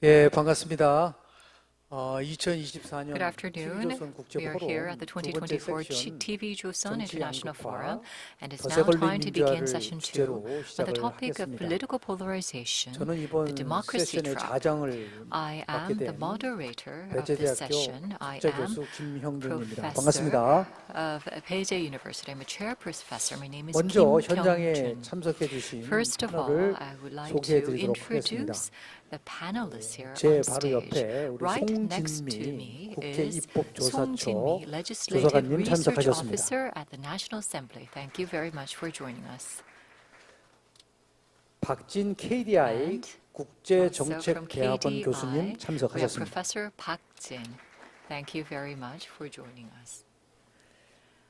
예, 반갑습니다. 2024년 Good afternoon. TV조선 We are here 국제포럼 at the 두 번째 2024 섹션 TV조선 International Forum, 정치 and it's 더 now 세걸린 time to begin 민주화를 session 2 주제로 on the 시작을 topic of 하겠습니다. political polarization, 저는 the 이번 democracy 세션의 trap. 자장을 I 맡게 am the 된 moderator of this 배재대학교 session. I am 석좌교수 김형준입니다. professor 반갑습니다. of Peije University. I'm a chair professor. My name is 먼저 Kim 현장에 Kyung-jun. 참석해 주신 First of all, 패널을 I would like 소개해 to 드리도록 하겠습니다. introduce the panelists here 제 on 바로 stage. 옆에 우리 Right next to 송진미 me 국회 is 입법조사처 송진미, Legislative 조사관님 Research 참석하셨습니다. Officer at the National Assembly. Thank you very much for joining us. 박진 KDI And 국제정책대학원 KDI, 교수님 we have 참석하셨습니다. Professor Park Jin. Thank you very much for joining us.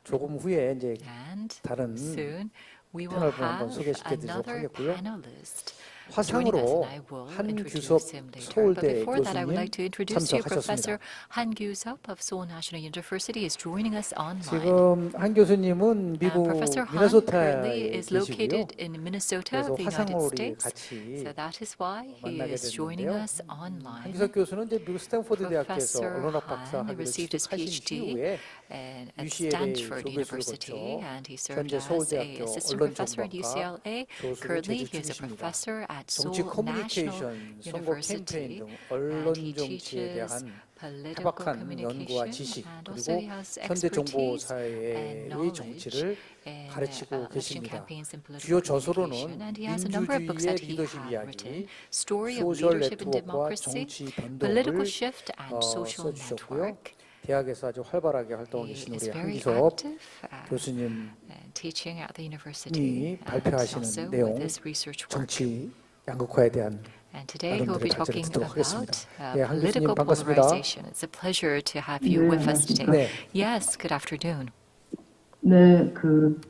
조금 후에 이제 And 다른 soon we will 패널분 한번 have 소개시켜 드리도록 another 하겠고요. panelist 화상으로 I will 한규섭 introduce him later. But 서울대 before that, I would like to 교수님 introduce you Professor 참석하셨습니다. Han Gyusop of Seoul National University is joining us online. 지금 한 교수님은 미국 Professor Han 미네소타에 currently is 계시고요. located in Minnesota 그래서 of the United 화상으로 우리 States. 같이 So that is why he 만나게 is joining 됐는데요. us online. 한규섭 교수는 이제 미국 스탠포드 대학에서 Professor 언론학 박사 Han 학위를 received his 취득하신 PhD 이후에 at UCLA Stanford 조교수를 University, 거쳐 and he served 현재 as a 서울대학교 assistant professor at 언론정보학과 UCLA. 교수로 Currently, 재직 he is a 중이십니다. professor at 정치 Seoul National 커뮤니케이션, 선거 University, 캠페인 등 and 언론 he 정치에 teaches 대한 political 해박한 연구와 communication, 지식 and also 그리고 he has 현대 정보 expertise and 사회의 knowledge 정치를 in 가르치고 election 계십니다. campaigns and 주요 political 저서로는 communication, and he has a number of books that 민주주의의 he 리더십 has 이야기, written, Story of 소셜 Leadership in 네트워크와 Democracy, 정치 Political 변동을 Shift and Social 써주셨고요. Network. 대학에서 아주 활발하게 활동하고 He 계신 is 우리 very 한기섭 active 교수님이 teaching at the university, and 발표하시는 also 내용, with his research work. 정치 양극화에 대한 And today he will be 나름대로 talking 듣도록 하겠습니다. about 네, 한 political 교수님 반갑습니다. polarization. It's a pleasure to have you with us today. 네. Yes, good afternoon. 네,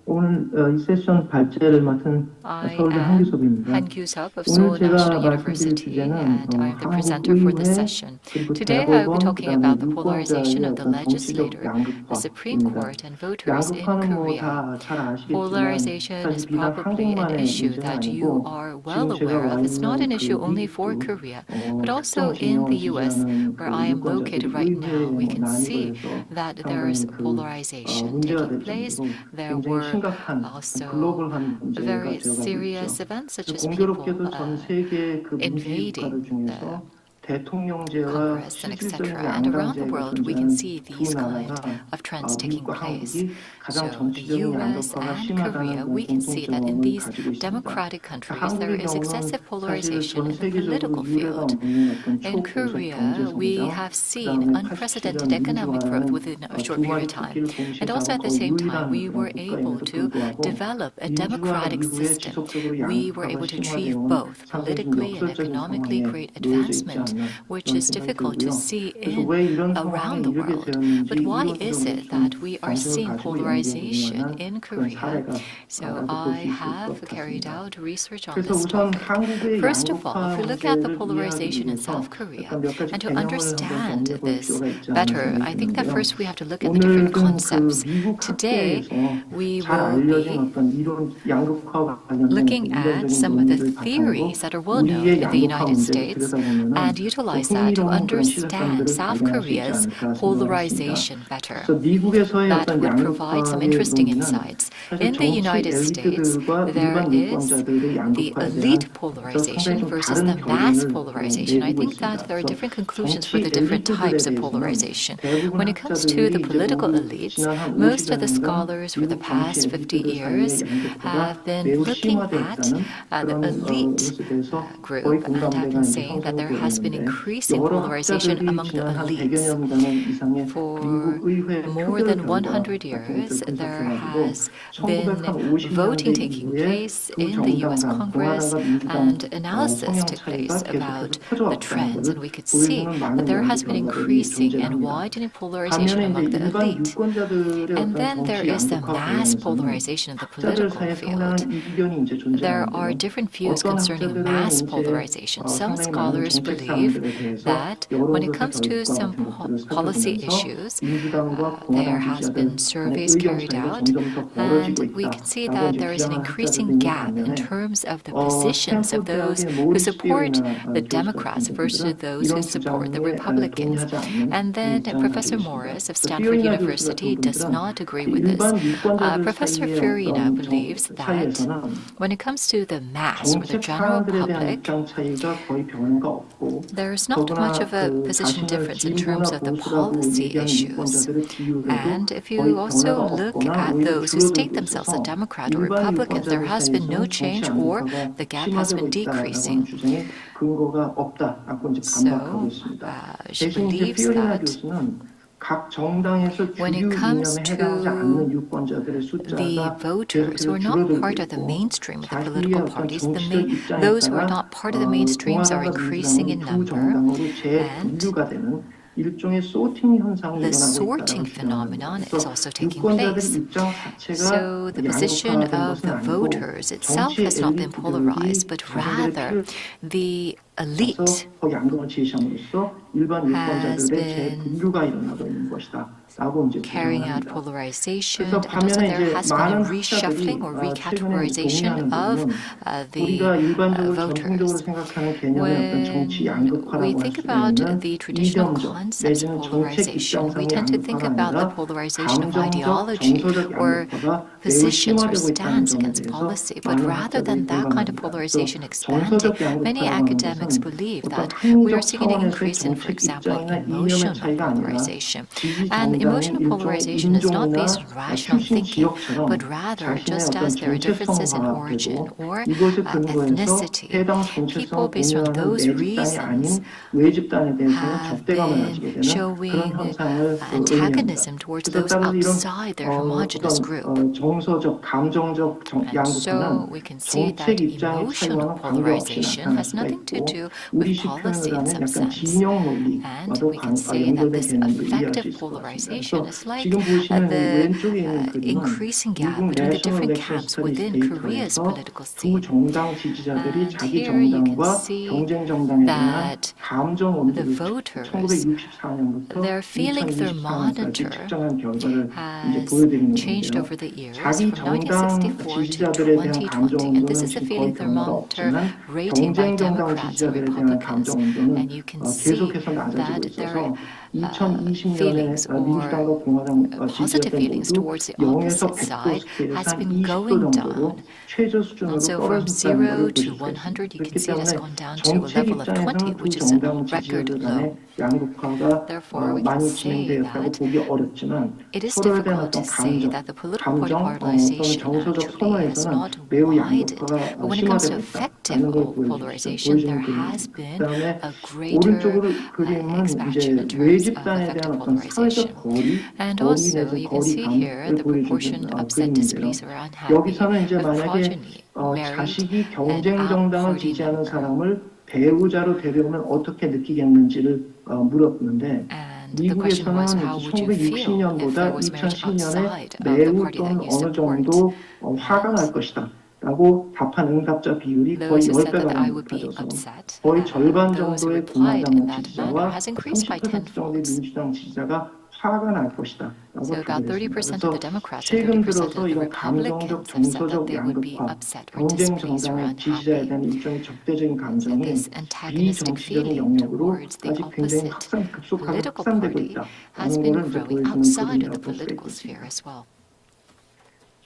오늘 이 세션 발제를 맡은 I 서울대 am 한규섭입니다. Han Gyusop of 오늘 Seoul 제가 National 말씀드릴 University, 주제는 and I am the presenter for this session. 그리고 Today I will be 대법원, talking 그다음에 about the polarization of the 유권자의 어떤 정치적 legislator, the Supreme 양극화입니다. Court, and voters in 양극화는 Korea. 잘 아시겠지만 Polarization is 사실 비단 probably an 한국만의 issue 문제는 that you 아니고 are well 지금 제가 aware 와 of. It's not an 있는 issue only 미국도 for Korea, but also 특정 in 진영을 the US, 지지하는 where I am located right now. We can see 난입을 해서 that there is 상당히 polarization 문제가 taking 될 place. 정도로 There 굉장히 were 심각한 also 글로벌한 문제가 very 되어가고 serious 있죠. events, such as people 공교롭게도 전 세계 그 민주주의 국가들 invading 중에서 대통령제와 Congress and 실질적인 etc. And around the 양당제가 world, we can see 존재하는 these 두 kind 나라가 of trends taking 미국과 place. 한국이 가장 So the 정치적인 US 양극화가 and 심하다는 Korea, 그런 we can see that in 공통점을 these 가지고 있습니다. democratic countries, there 한국의 is 경우는 excessive 사실 polarization 전 in the political 세계적으로 유례가 field. 없는 어떤 In 초고속 Korea, 경제 we 성장, have seen 그다음에 unprecedented 87년 economic growth 민주화라는 within a 두 short 마리 period of time. 토끼를 동시에 And also at the 잡고 same time, 유일한 we were 그런 able 국가임에도 to 불구하고 develop a 민주화 democratic 이후에 system. 지속적으로 We were 양극화가 able to achieve 심화되어온 both 상당히 좀 politically and 역설적인 economically 상황에 great 놓여져 있지 advancement, 않나 which 그런 is 생각이 difficult to 들고요. see 그래서 in 왜 이런 상황에 around the 이르게 world. 되었는지 But why is 이론적으로 it 좀 that we are 관심을 seeing 가지고 polarization 연구해 in 보면 그런 Korea? 사례가 So 볼 I 수 있을 것 have carried 같습니다. out research on 그래서 this 우선 topic. 한국의 First of all, if we look at the 양극화 polarization in 문제를 South 이해하기 Korea, 위해서 몇 가지 and to 개념을 한번 understand 정리해 볼 this 필요가 있지 않나 better, 생각이 I think that 드는데요. first we have to look at the different 오늘은 concepts. 그 미국 Today, 학계에서 we 잘 will 알려진 be 어떤 이론 양극화와 관련된 looking at 이론적인 some of the 논리를 바탕으로 theories that are well known 우리의 in the 양극화 United 문제를 States 들여다보면은 and utilize that to 흥미로운 그런 understand 실험들을 South 발견할 수 있지 Korea's 않을까 생각을 polarization 했습니다. better. 그래서 미국에서의 That 어떤 would provide some 양극화의 interesting 논리는 insights. 사실 In the 정치 United States, 엘리트들과 there 일반 is 유권자들의 the 양극화에 대한 elite 상당히 polarization 좀 versus 다른 the mass 결론을 polarization. I 내리고 think 있습니다. that there are 그래서 different conclusions for 정치 the different 엘리트들에 types of 대해서는 polarization. 대부분 When it comes to the 학자들이 이제 political 우리 elites, 지난 한 most of the 50년간 scholars for the 미국 past 정치 50 엘리트들 years 사이의 양극화가 have been 매우 looking 심화되어 at 있다는 the 그런 elite 것에 대해서 거의 group and have 공감대가 been 이제 saying that there 형성되고 has been 있는데 increasing 여러 polarization 학자들이 among the 지난 한 100여 elites. 년간 이상의 For 미국 의회 more 표결 than 결과 100 같은 years, 것을 there 분석해가지고 has been 1950년대 voting taking 이후에 place 두 in the US 정당 Congress, 공화당과 민주당 and analysis 성향 took 차이가 place 계속해서 about the 커져왔다는 trends, 것을 and we could see 보여주는 that 많은 there 연구 has been 결과들이 increasing and 존재합니다. widening polarization 반면에 among 이제 the 일반 elite. 유권자들의 And 어떤 then there 정치 is the 양극화 mass 관련해서는 polarization of the 학자들 political 사이에 field. 상당한 이견이 이제 There are 존재하는데요. different views 어떤 concerning 학자들은 mass 이제 polarization. Some 상당히 많은 scholars 정책 believe 사항들에 대해서 that when it 여론조사 comes to 결과 some 같은 것들을 policy 살펴보면서 issues, 민주당과 there 공화당 has 지지자들 been 간의 surveys 의견 carried 차이가 out, 점점 더 and 벌어지고 we can see 있다라고 that 이제 there is an 비난하는 학자들도 increasing 있는 gap in 반면에 terms of the positions of those 스탠포드 who 대학의 support 모리스 the 피어리나 Democrats 교수 같은 versus 분들은 those who 이런 support the 주장에 Republicans. 동의하지 않는 And then 입장을 Professor 가지고 Morris of 있습니다. Stanford 피어리나 교수 University 같은 does 분들은 not agree with this. 일반 유권자들 Professor 사이의 Farina 어떤 believes that 사이에서는 when it comes to the mass or the 정책 general 사항들에 대한 public, 입장 차이가 거의 변화가 없고 there is not 더구나 much of a 그 position 자신을 difference in 진보나 terms of the 보수라고 policy 얘기하는 issues. 유권자들의 비율에도 And if 거의 you also 변화가 look 없거나 at 오히려 those who state 줄어들고 themselves a 있어서 Democrat or 일반 Republican, there 유권자들 has been no 사이에서 정치 change or 양극화가 the gap has 심화되고 been 있다라고 하는 decreasing. 주장에 근거가 없다라고 이제 반박하고 So, 있습니다. she 대신 이제 believes 피어리나 that 교수는 각 정당에서 when 주류 it comes 이념에 해당하지 않는 to 유권자들의 the 숫자가 voters who 계속해서 are not 줄어들고 part of the 있고 mainstream of the 자기의 political 어떤 parties, 정치적 입장에 those who are 따라 not part of the mainstreams are 공화당과 increasing in 민주당이 두 number, 정당으로 and 재분류가 되는 일종의 소팅 현상이 The 일어나고 sorting 있다는 phenomenon is also taking 유권자들의 place. 입장 자체가 So the position 양극화된 of 것은 the 아니고 voters itself 정치 has not been 엘리트들이 polarized, but 자신들의 rather 표를 the 써서 elite 그 양극을 제시함으로써 일반 has 유권자들의 been 재분류가 일어나고 있는 것이다. 라고 이제 carrying 주장을 out 합니다. polarization, 그래서 and also 반면에 there 이제 has been a 많은 reshuffling or 학자들이 최근에 recategorization 동의하는 of 부분은 the 우리가 일반적으로 전통적으로 voters. 생각하는 개념의 어떤 정치 When we 양극화라고 할 think 수 about 있는 the traditional 이념적 concepts of 내지는 정책 polarization, we 입장상의 tend to think 양극화가 about the 아니라 polarization of 감정적, ideology 정서적 or 양극화가 매우 positions or 심화되고 있다는 stance 점에 against 대해서 policy, but 많은 rather 학자들이 than that kind of 공감합니다. polarization 또 expanding, 정서적 many 양극화라고 하는 academics 것은 believe 어떤 that we are 합리적 seeing an 차원에서의 increase in, for 정책 example, 입장이나 이념의 emotional 차이가 아니라 polarization. 지지 And 정당이 emotional 일종의 polarization is not 인종이나 based on rational 출신 thinking, 지역처럼 but rather 자신의 just 어떤 as there are differences in origin 정체성화되고 or 이것을 근거해서 ethnicity. 해당 People 정체성을 based on 공유하는 those 내 집단이 reasons 아닌 외 집단에 대해서는 have 적대감을 been 가지게 되는 그런 showing 현상을 의미합니다. antagonism towards 그래서 those 따라서 이런 outside their homogeneous group. 정서적, 감정적 And so 양극화는 we can see 정책 that 입장의 emotional 차이와는 관계없이 polarization 나타날 has 수가 nothing to 있고 do with 우리식 policy 표현을 in 하는 some 약간 sense. 진영 And 논리와도 we can say that 연결된 this 개념으로 이해할 수 affective 있을 것 같습니다. polarization 그래서 is like 지금 보시는 이 the 왼쪽에 있는 그림은 increasing gap 미국 between the 내셔널 different 일렉션 camps 스터디스 within Korea's 데이터에서 political 두 scene. 정당 지지자들이 And 자기 here you can 정당과 see 경쟁 정당에 대한 that 감정 the 온도를 voters, 1964년부터 their feeling 2024년까지 thermometer 측정한 결과를 이제 has 보여드리는 changed 건데요. over the years 자기 from 정당 1964 to 지지자들에 대한 감정 2020. And this 온도는 is the 지금 feeling 거의 변화가 thermometer 없지만 rating by 경쟁 정당 Democrats and 지지자들에 대한 Republicans. 감정 온도는 And you can see 계속해서 낮아지고 that their 있어서 2020년에 feelings 민주당과 or 공화당 positive 지지자들 feelings 모두 towards the 0에서 opposite 100도 side 스케일에서 has 한 been 20도 going 정도로 down. 최저 And 수준으로 so from 떨어졌다는 0 것을 to 보실 수가 100, 있습니다. you can 그렇기 see it has 때문에 gone down to a 정책 level of 20, 입장에서는 두 which is a 정당 record 지지자들 low. 간의 양극화가 Therefore, we can 많이 say 진행되었다고 that 보기 어렵지만 it is 서로에 대한 difficult to 어떤 say 감정, that the political party 또는 polarization 정서적 actually has 선호에서는 not 매우 widened. 양극화가 But when it comes to 심화되고 effective 있다는 걸 보여주는 polarization, there has 그림입니다. been 그다음에 a greater 오른쪽으로 그림은 expansion 이제 in 외 terms of 집단에 대한 effective 어떤 사회적 polarization. And also, 내지 you can see here 거리감을 the proportion 보여주는 of set 그림인데요. displeased or unhappy 여기서는 이제 with 만약에 progeny, married 자식이 and 경쟁 out 정당을 party 지지하는 member. 사람을 배우자로 데려오면 어떻게 느끼겠는지를 물었는데 And the question was, 미국에서는 how would you feel if 1960년보다 there was marriage 2010년에 outside of the 매우 party that 또는 you 어느 support? 정도 화가 날 것이다 라고 답한 응답자 비율이 거의 Those who said 10배 that I 가량 would be 높아져서 upset, 거의 절반 those who 정도의 replied in 공화당 that manner 지지자와 has increased by 30% 정도의 tenfold. 민주당 지지자가 화가 날 것이다 라고 So about 답을 30% 했습니다. of the 그래서 Democrats and 최근 30% 들어서 of the 이런 감정적, Republicans have said that 정서적 they would be 양극화, upset or 경쟁 displeased or 정당의 지지자에 unhappy. 대한 일종의 적대적인 So 감정이 this antagonistic 비정치적인 feeling 영역으로 towards the 아직 굉장히 opposite 급속하게 political 확산되고 party has 있다라는 been 것을 이제 growing 보여주는 outside of the 그림이라고 볼 수가 political sphere 있겠습니다. as well.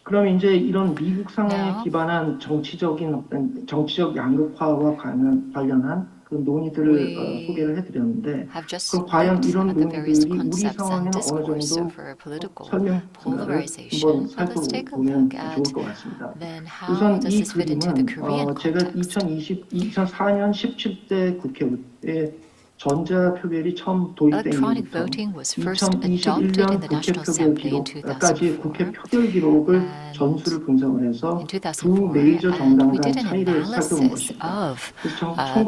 그럼 이제 이런 미국 상황에 Now, 기반한 정치적인 어떤 정치적 양극화와 관련한 그 논의들을 소개를 해드렸는데 have just 그럼 과연 looked 이런 at the various 논의들이 우리 concepts and 상황에는 어느 discourse 정도 for political 설명을 polarization. 한번 But let's take a 살펴보면 look at 좋을 것 같습니다. then how 우선 does 이 this fit into the 그림은 Korean 제가 context. 2004년 17대 국회에 전자표결이 처음 도입된 Electronic 이후부터 voting was first adopted in 2021년 the 국회 National 표결 Assembly in 기록까지 국회 2004. 표결 기록을 And 전수를 분석을 해서 in 두 2004, 메이저 and 정당 we 간 did an 차이를 살펴본 analysis 것입니다. of 그래서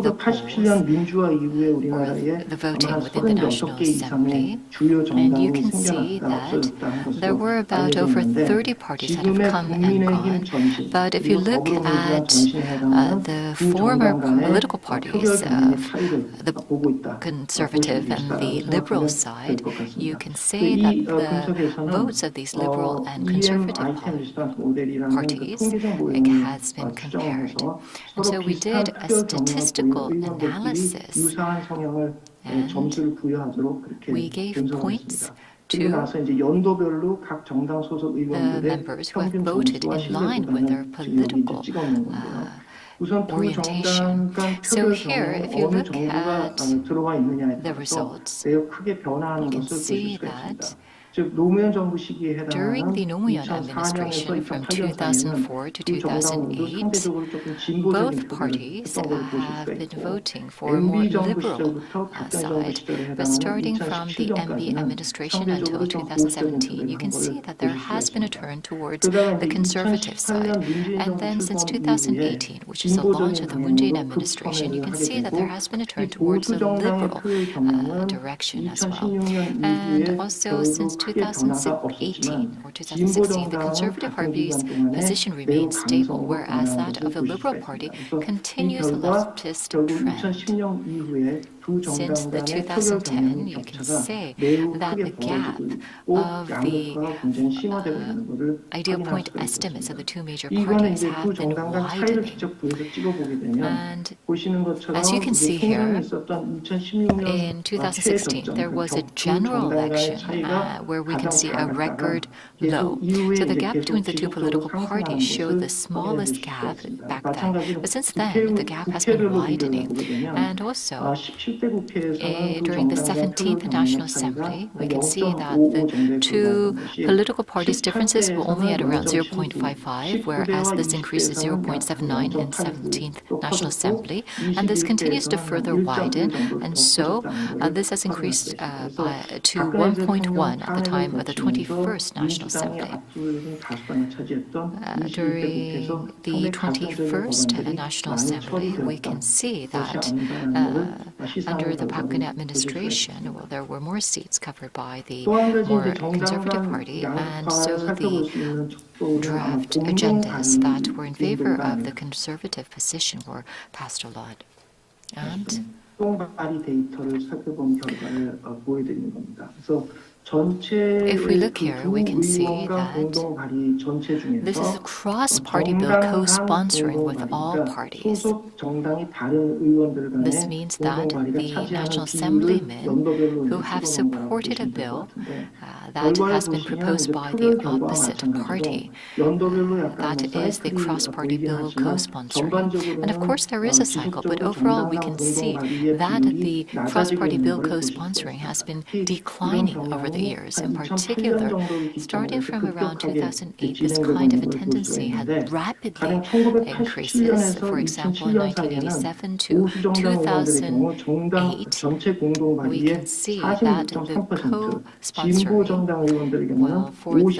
the polls 1987년 민주화 이후에 or 우리나라에 the 아마 voting 한 within the National 36개 이상의 Assembly. 주요 And you 정당이 can see 생겨났다 that 없어졌다는 there 것으로 were about 알려져 over 있는데 30 parties that have 지금의 come and 국민의힘 gone. 전신 But if you 그리고 look 더불어민주당 at 전신에 해당하는 the 두 former 정당 간의 political 표결 parties, 경쟁의 차이를 the 보고 있다. conservative and the liberal side, you can say that 이 the 분석에서는 votes of these liberal and EM conservative 아이템 리스ponse 모델이라는 그 parties 통계적 it 모형을 has been 추정을 compared. 해서 And so 서로 we 비슷한 did a 표결 경향을 statistical 보이는 의원들끼리 analysis 유사한 성향을 and 점수를 부여하도록 그렇게 we gave 분석을 points 했습니다. 그리고 to 나서 이제 연도별로 각 정당 소속 the 의원들의 members who have 평균 voted 점수와 in line with their 신뢰도단을 지금 여기 political 이제 찍어놓은 건데요. 우선 두 orientation. 정당 간 So 표결 here, 경향에 if you 어느 look 정도가 at 들어와 있느냐에 the 따라서 results, 매우 크게 변화하는 you can 것을 보실 see 수가 that 있습니다. 즉 노무현 정부 시기에 During the 해당하는 Nomuyon 2004년에서 administration from 2008년 2004 to 사이에는 두 정당 모두 2008, 상대적으로 조금 진보적인 both 표를 parties 했던 것을 보실 have 수가 been 있고 voting for a more MB 정부 liberal 시절부터 박근혜 정부 side, 시절에 but 해당하는 starting from the MB 2017년까지는 administration until 상대적으로 좀 보수적인 2017, 표를 you 한 can see 거를 that there 보실 수가 has been a 있습니다. turn towards 그러다가 the 이제 conservative side. 2018년 문재인 And 정부 then since 출범 이후에 2018, which is the launch 진보적인 of the Moon Jae-in 방향으로 administration, you 급선회를 can 하게 see that 되고 there has been a 이 turn towards 보수 a 정당의 liberal 표의 경향은 direction as well. 2016년 And 이후에 also since 별로 크게 변화가 2018 없었지만 or 진보 2016, the 정당은 conservative 같은 party's 기간 동안에 position 매우 remains stable, 강성으로 whereas 변화한 that 것을 of the 보실 liberal 수가 party 있습니다. 그래서 이 continues a 결과 leftist 결국 trend. 2010년 이후에 두 Since 정당 the 간의 표결 2010, 경향의 you can 격차가 say 매우 that the 크게 gap 벌어지고 있고 of the 양극화가 굉장히 심화되고 있는 것을 ideal 확인할 point 수가 estimates of 있습니다. the two major 이거는 parties 이제 두 have been 정당 간 차이를 widening. 직접 구해서 찍어보게 되면 And 보시는 as you 것처럼 can 이제 see here, 총선이 있었던 2016년 in 2016, 최저점 there was a 두 general 정당 간의 election 차이가 where we can 가장 see a 작았다가 record 계속 low. 이후에 So the 이제 gap 계속 between the two 지속적으로 political 상승하는 parties showed the 것을 확인해 smallest 보실 수가 gap 있습니다. back then. 마찬가지로 But since then, the gap has been 국회별로 비교를 widening. 해보게 되면 And also, 17대 국회에서는 두 during the 정당 간 표결 17th National 경향의 차이가 Assembly, 한 we can see that 0.55 the 정도에 two 불과했던 것이 political parties' differences were only at 18대에서는 around 0.12, 0.55, whereas 19대와 this increases 20대에서는 약 0.79 in 0.89 17th 또 National 커졌고 Assembly, and this continues to 21대에서는 한 further 1.1 widen, 정도 and 더 so 커졌다는 것을 this has 확인할 increased 수 있습니다. 그래서 to 박근혜 1.1 대통령 at the 탄핵을 time of the 거치면서 21st National 민주당이 Assembly. 압도적인 다수당을 차지했던 21대 국회에서 During the 상당히 각성적인 21st 법안들이 National 많이 Assembly, we 처리되었던 can see 것이 that 아닌가라는 것을 under 시사하는 the Park 결과를 Geun-hye 보실 수가 administration, 있습니다. well, there were more seats covered by the 또 한 가지 more 이제 정당 conservative 간 party, and 양극화를 so 살펴볼 the 수 있는 척도는 아마 draft 공동 agendas that were in 발의 favor 정도가 of the 아닌가. conservative position were passed a lot. And 공동 발의 데이터를 살펴본 결과를 보여드리는 겁니다. 그래서 전체 if we look here, 두 we can see 의원간 that 공동 발의 전체 this is a 중에서 cross-party bill 정당 간 co-sponsoring 공동 with 발의, all 그러니까 parties. 소속 정당이 다른 의원들 This 간의 means 공동 that 발의가 the 차지하는 National 비율을 Assemblymen 연도별로 who 이제 have 찍어놓은 거라고 supported a 보시면 될 것 bill 같은데 that 결과를 has been 보시면 proposed 이제 by the 표결 결과와 opposite 마찬가지로 party. 연도별로 약간 That 뭐 is the 사이클이 cross-party 보이긴 bill 하지만 co-sponsoring. And of course, there is a cycle, but 지속적으로 overall, we 정당 can 간 공동 see 발의의 that 비율이 the 낮아지고 cross-party 있는 bill 걸 보실 수가 co-sponsoring has 있습니다. been 특히 이런 declining over the 경향이 years. 한 In 2008년 particular, 정도를 starting 기점으로 from around 급격하게 2008, this 진행되고 kind of 있는 a 걸 볼 수가 tendency had 있는데 rapidly 가령 increases. 1987년에서 For example, in 2007년 사이에는 1987 to 보수 정당 의원들의 경우 정당 2008, 전체 공동 we 발의의 can see that the 46.3%, 진보 co-sponsoring, 정당 의원들의 경우는 well, for the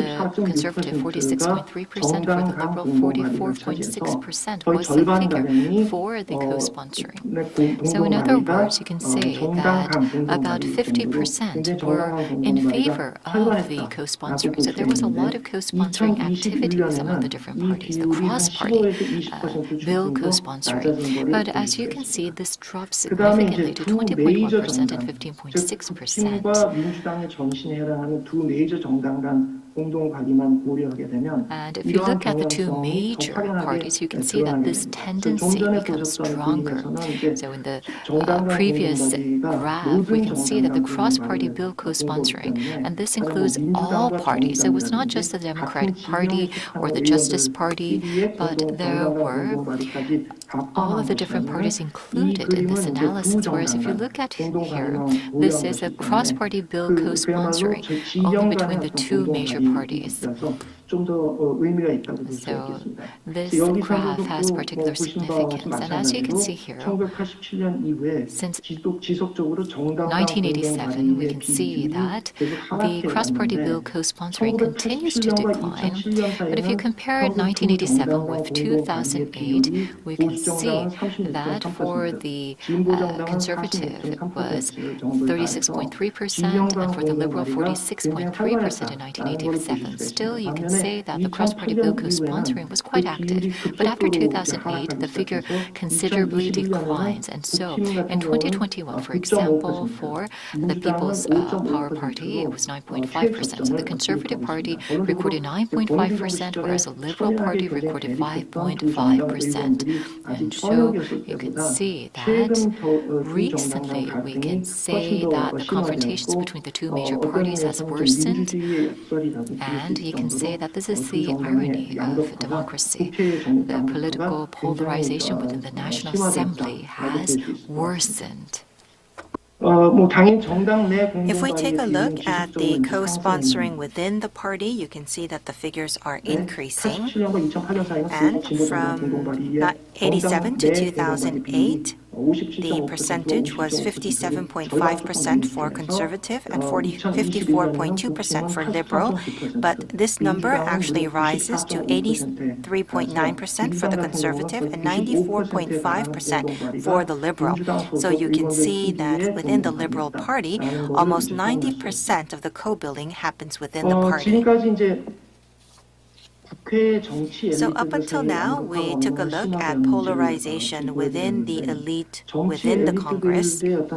conservative, 54.6%가 46.3%, for 정당 the 간 liberal, 공동 발의가 차지해서 44.6% 거의 was the 절반 figure 가량이 for the co-sponsoring. 공동 So in other 발의가 words, you can say 정당 that 간 공동 about 발의 정도로 50% 굉장히 were 정당 간 in 공동 발의가 favor of the 활발했다라고 co-sponsoring. 볼 So 수가 there was a lot 있는데 of co-sponsoring activities among the 2021년에는 different 이 parties, the 비율이 한 cross-party 15에서 20% bill 중심으로 co-sponsoring. 낮아진 거를 But 보실 as you 수가 can see, 있습니다. this drops 그 다음에 significantly 이제 to 두 메이저 20.1% and 정당, 즉 15.6%. 국힘과 민주당의 전신에 해당하는 두 메이저 정당 간 공동 발의만 고려하게 되면 And if you 이러한 look at the two 경향성이 더 major 확연하게 parties, you can see that 드러나게 this 됩니다. 그래서 좀 tendency 전에 becomes 보셨던 stronger. 그림에서는 이제 So in the 정당 간 공동 previous 발의가 graph, we 모든 can see 정당 that the 간 공동 cross-party 발의를 bill 본 거기 co-sponsoring, 때문에 and this 가령 뭐 includes all 민주당과 parties. So it was not 정의당이라든지 just the 같은 Democratic 진영에 Party or 속하는 the Justice 의원들 Party, 끼리의 but there 정당 간 were 공동 발의까지 다 all 포함한 of the different 것이라면 parties 이 included in this 그림은 이제 두 analysis. Whereas if you 정당 look 간 at 공동 here, 발의만 this 고려한 is a 것이기 때문에 cross-party bill 그야말로 co-sponsoring only 진영 between 간의 the 어떤 two 공동 major parties. 발의라서 좀 더 의미가 있다고 볼 수가 So 있겠습니다. this 여기서도 graph has 뭐 particular 보신 바와 같이 significance. And as you can 마찬가지로 see here, 1987년 이후에 since 지속적으로 정당 간 공동 1987, we 발의의 can see 비율이 that 계속 the 하락해 cross-party bill 왔는데 co-sponsoring continues to 1987년과 decline. 2007년 But if you 사이에는 compare 평균 두 1987 정당 간 with 공동 발의의 2008, 비율이 we can 보수 see 정당은 that for 36.3%, the 진보 정당은 conservative, it was 46.3% 정도에 달해서 36.3%, 진영 and 간 for the 공동 liberal, 발의가 46.3% 굉장히 in 활발했다라는 걸 보실 1987. 수가 Still, 있습니다. you can 반면에 say that the cross-party bill 2008년 co-sponsoring was 그 quite active. 비율이 But after 급속도로 2008, the figure 하락하기 시작해서 considerably 2021년에는 declines. And so 국힘 in 같은 경우는 2021, for example, 9.5%, for the 민주당은 People's Power Party, it 5.5%로 was 9.5%. So 최저점을 the Conservative 기록하고 Party 있습니다. recorded 결론적으로 어느 정부 9.5%, 시절에 whereas the Liberal Party 첨예하게 굉장히 recorded 대립했던 두 정당 5.5%. 의원들이 아직 And so 현역이었을 you can 때보다 see that 최근 두 정당 간 recently we 갈등이 can 훨씬 say 더 that the confrontations 심화되었고 between the two major 어떤 parties has 의미에서는 좀 worsened. 민주주의의 역설이라고 부를 수 And 있을 you can say 정도로 that this is 두 the 정당의 irony of 양극화가 democracy. 국회의 The 양극화가 political 굉장히 polarization within the National Assembly 심화되었다라고 볼 has 수 있을 것 같습니다. worsened. 당연 정당 내 If we take a 공동발의에 look 비해서 at the 지속적으로 co-sponsoring 상승했습니다. within the party, you can see that the figures are increasing. 87년과 2008년 사이는 And 진보 정당 from 공동발의의 87 to 정당 내 공동발의 비율이 2008, the 57.5%로 percentage was 57.5% for conservative and 54.2% for liberal, but this number actually rises to 83.9% for the conservative and 94.5% for the liberal. So you can see that within the Liberal Party, almost 90% of the co-building happens within the party. 지금까지 이제 국회 정치 So up until now, we took a look at polarization within the elite within the Congress. In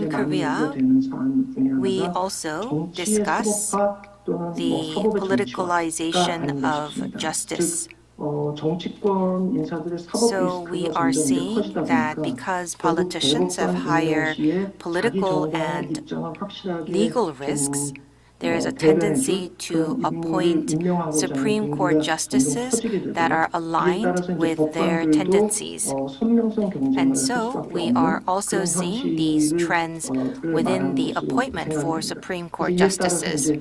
Korea, we also discuss the politicalization of justice. So we are seeing that because politicians have higher political and legal risks, there is a tendency to appoint Supreme Court justices that are aligned with their tendencies. And so we are also seeing these trends within the appointment for Supreme Court justices.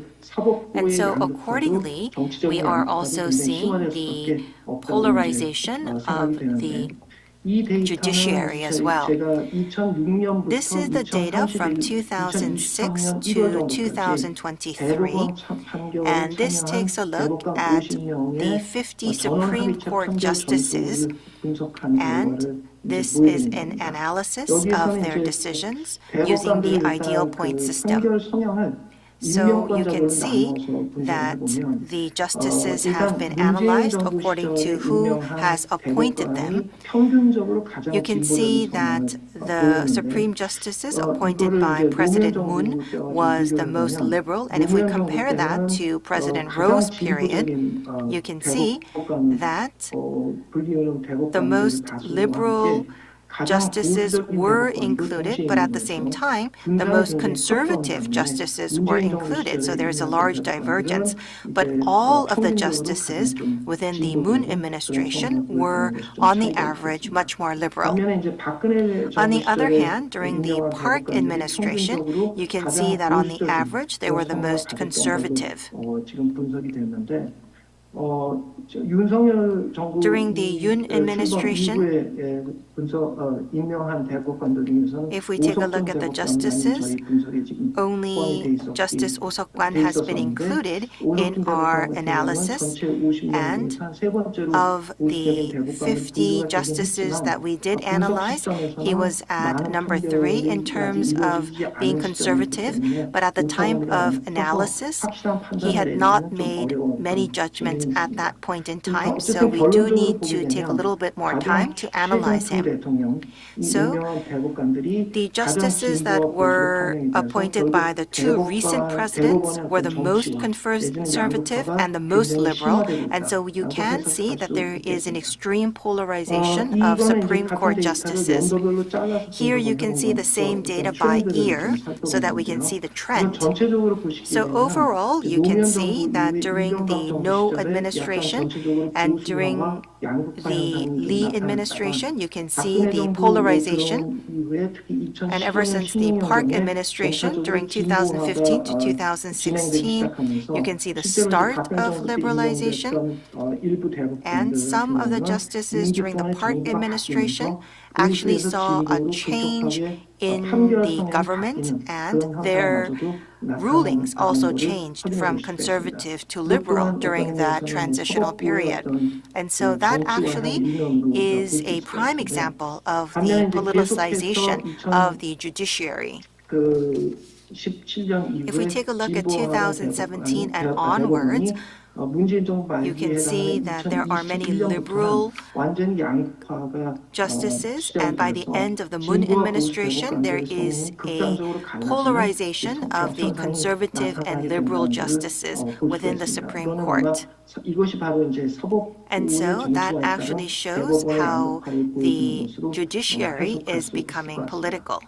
And so accordingly, we are also seeing the polarization of the judiciary as well. This is the data from 2006 to 2023, and this takes a look at the 50 Supreme Court justices, and this is an analysis of their decisions using the ideal point system. So you can see that the justices have been analyzed according to who has appointed them. You can see that the Supreme Justices appointed by President Moon was the most liberal, and if we compare that to President Roh's period, you can see that the most liberal justices were included, but at the same time, the most conservative justices were included. So there is a large divergence. But all of the justices within the Moon administration were, on the average, much more liberal. On the other hand, during the Park administration, you can see that on the average, they were the most conservative. During the Yoon administration, if we take a look at the justices, only Justice Oh Seok-kwan has been included in our analysis, and of the 50 justices that we did analyze, he was at number 3 in terms of being conservative, but at the time of analysis, he had not made many judgments at that point in time, so we do need to take a little bit more time to analyze him. So the justices that were appointed by the 2 recent presidents were the most conservative and the most liberal, and so you can see that there is an extreme polarization of Supreme Court justices. Here you can see the same data by year so that we can see the trend. So overall, you can see that during the No administration and during the Lee administration, you can see the polarization. And ever since the Park administration during 2015 to 2016, you can see the start of liberalization. And some of the justices during the Park administration actually saw a change in the government, and their rulings also changed from conservative to liberal during that transitional period. And so that actually is a prime example of the politicization of the judiciary. If we take a look at 2017 and onwards, you can see that there are many liberal justices, and by the end of the Moon administration, there is a polarization of the conservative and liberal justices within the Supreme Court. And so that actually shows how the judiciary is becoming political.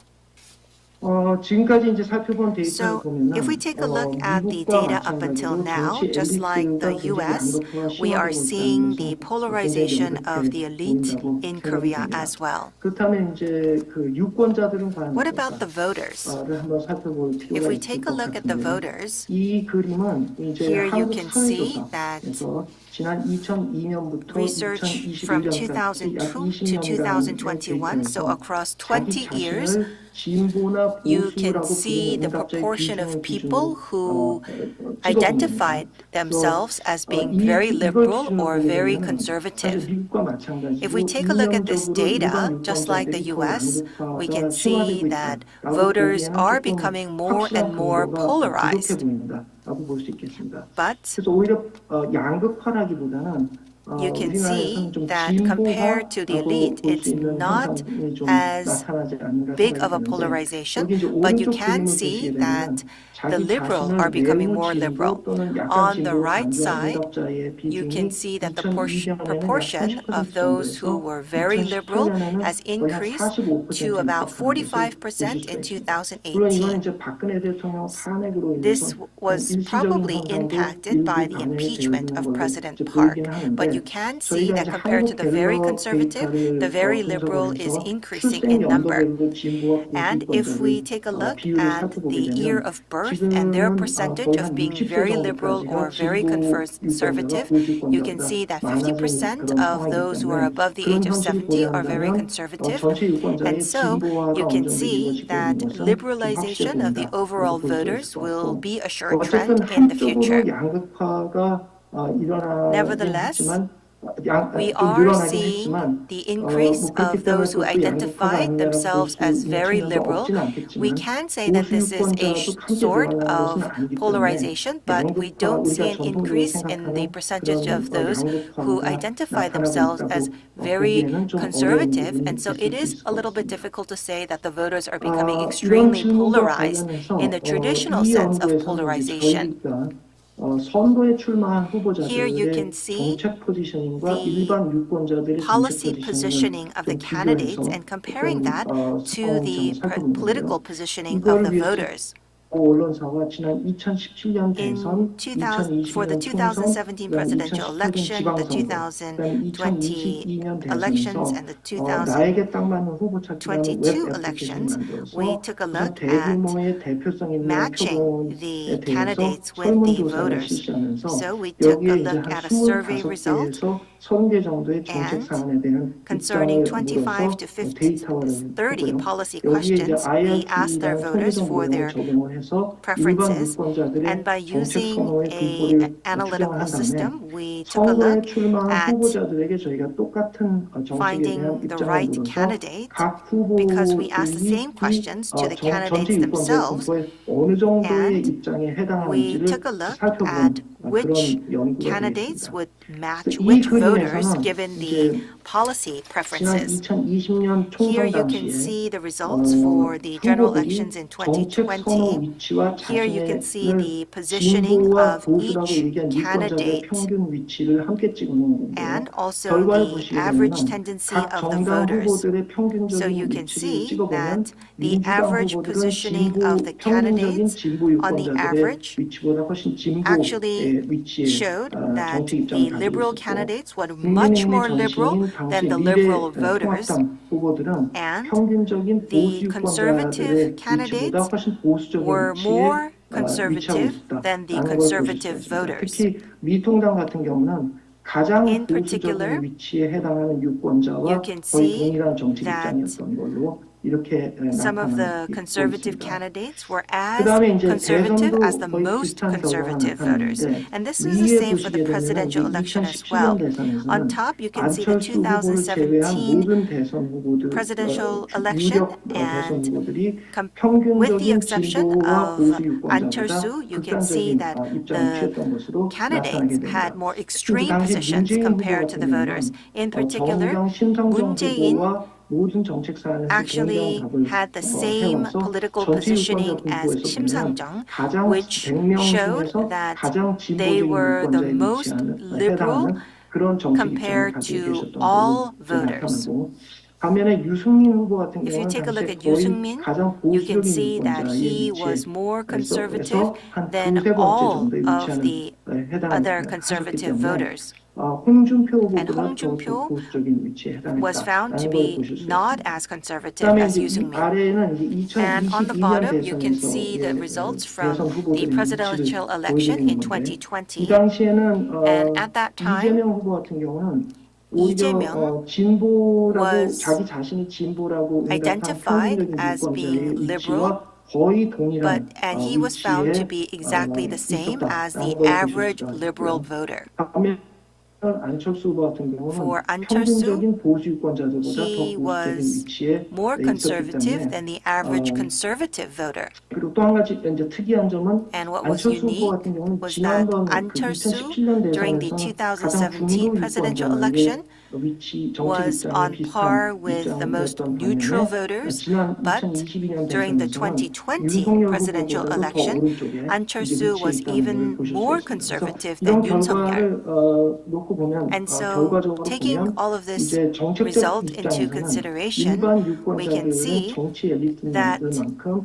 지금까지 이제 살펴본 데이터를 So 보면은 if we take a look at the data up until now, just like the US, we are seeing the polarization of the elite in Korea as well. 그렇다면 이제 그 유권자들은 과연 What about the voters? 를 한번 살펴볼 필요가 If we 있을 take a 것 look at the 같은데요. voters, 이 그림은 이제 here you 한국 can see that 사회조사에서 지난 2002년부터 research from 2002 to 2021, so across 20 years, you can see the proportion of people who identified themselves as being very liberal or very conservative. If we take a look at this data, just like the US, we can see that voters are becoming more and more polarized. But 그래서 오히려 양극화라기보다는 you can see that compared to the elite, it's not as big of a polarization, but you can see that the liberal are becoming more liberal. On the right side, you can see that the proportion of those who were very liberal has increased to about 45% in 2018. This was probably impacted by the impeachment of President Park, but you can see that compared to the very conservative, the very liberal is increasing in number. And if we take a look at the year of birth and their percentage of being very liberal or very conservative, you can see that 50% of those who are above the age of 70 are very conservative. And so you can see that liberalization of the overall voters will be a sure trend in the future. Nevertheless, we are seeing the increase of those who identify themselves as very liberal. We can say that this is a sort of polarization, but we don't see an increase in the percentage of those who identify themselves as very conservative. And so it is a little bit difficult to say that the voters are becoming extremely polarized in the traditional sense of polarization. Here you can see the policy positioning of the candidates and comparing that to the political positioning of the voters. For the 2017 presidential election, the 2020 elections, and the 2022 elections, we took a look at matching the candidates with the voters. So we took a look at a survey result, and concerning 25 to 30 policy questions, we asked our voters for their preferences, and by using an analytical system, we took a look at finding the right candidate, because we asked the same questions to the candidates themselves, and we took a look at which candidates would match which voters given the policy preferences. Here you can see the results for the general elections in 2020. Here you can see the positioning of each candidate and also the average tendency of the voters. So you can see that the average positioning of the candidates on the average actually showed that the liberal candidates were much more liberal than the liberal voters, and the conservative candidates were more conservative than the conservative voters. In particular, you can see that some of the conservative candidates were as conservative as the most conservative voters. And this was the same for the presidential election as well. On top, you can see the 2017 presidential election, and with the exception of An Chol-soo, you can see that the candidates had more extreme positions compared to the voters. In particular, Moon Jae-in actually had the same political positioning as Shim Sang-jung, which showed that they were the most liberal compared to all voters. 반면에 유승민 후보 같은 If you 경우는 take a look 당시에 at 거의 Yoosung-min, 가장 you can 보수적인 see that he 유권자의 was more conservative 위치에서 한 than 두세 번째 all 정도에 of 위치하는 the other 해당하셨기 conservative 때문에 voters. 홍준표 And 후보보다 Hong 더 Jun-pyo 보수적인 위치에 was found to 해당했다라는 걸 be 보실 수 not 있습니다. as conservative 그다음에 as 이제 이 Yoosung-min. 아래에는 이제 And on the 2022년 bottom, you can see the 대선에서의 results 대선 from the 후보들의 presidential 위치를 election 보여드리는 in 건데, 이 2020. 당시에는 And at that time, 이재명 후보 같은 경우는 오히려 이재명 진보라고 was 자기 자신이 진보라고 생각한 identified 평균적인 as being 유권자의 liberal, 위치와 거의 동일한 and he was found to 위치에 be exactly the same as the 있었다라는 걸 보실 average 수가 liberal 있고요. voter. 반면 안철수 후보 같은 경우는 For Anchersu, 평균적인 보수 유권자들보다 더 he 보수적인 was 위치에 more 있었기 conservative 때문에 than the average conservative voter. 그리고 또 한 가지 이제 특이한 점은 And what was 안철수 후보 unique 같은 경우는 was that 지난번 그 Anchersu, 2017년 during the 대선에서는 가장 2017 중도 presidential 유권자의 election, 위치 정책 was 입장이 on par 비슷한 with the most 입장이었던 neutral 반면에 voters, 지난 but 2022년 during the 대선에서는 2020 윤석열 presidential 후보보다도 더 election, 오른쪽에 이제 Anchersu 위치해 was 있다는 걸 even 보실 수 more 있습니다. conservative 그래서 이런 than Yoon Suk-yeol. 결과를 놓고 보면 And so, 결과적으로 taking 보면 all of this 이제 정책적 result into 입장에서는 consideration, 일반 we can 유권자들은 see 정치 that 엘리트들만큼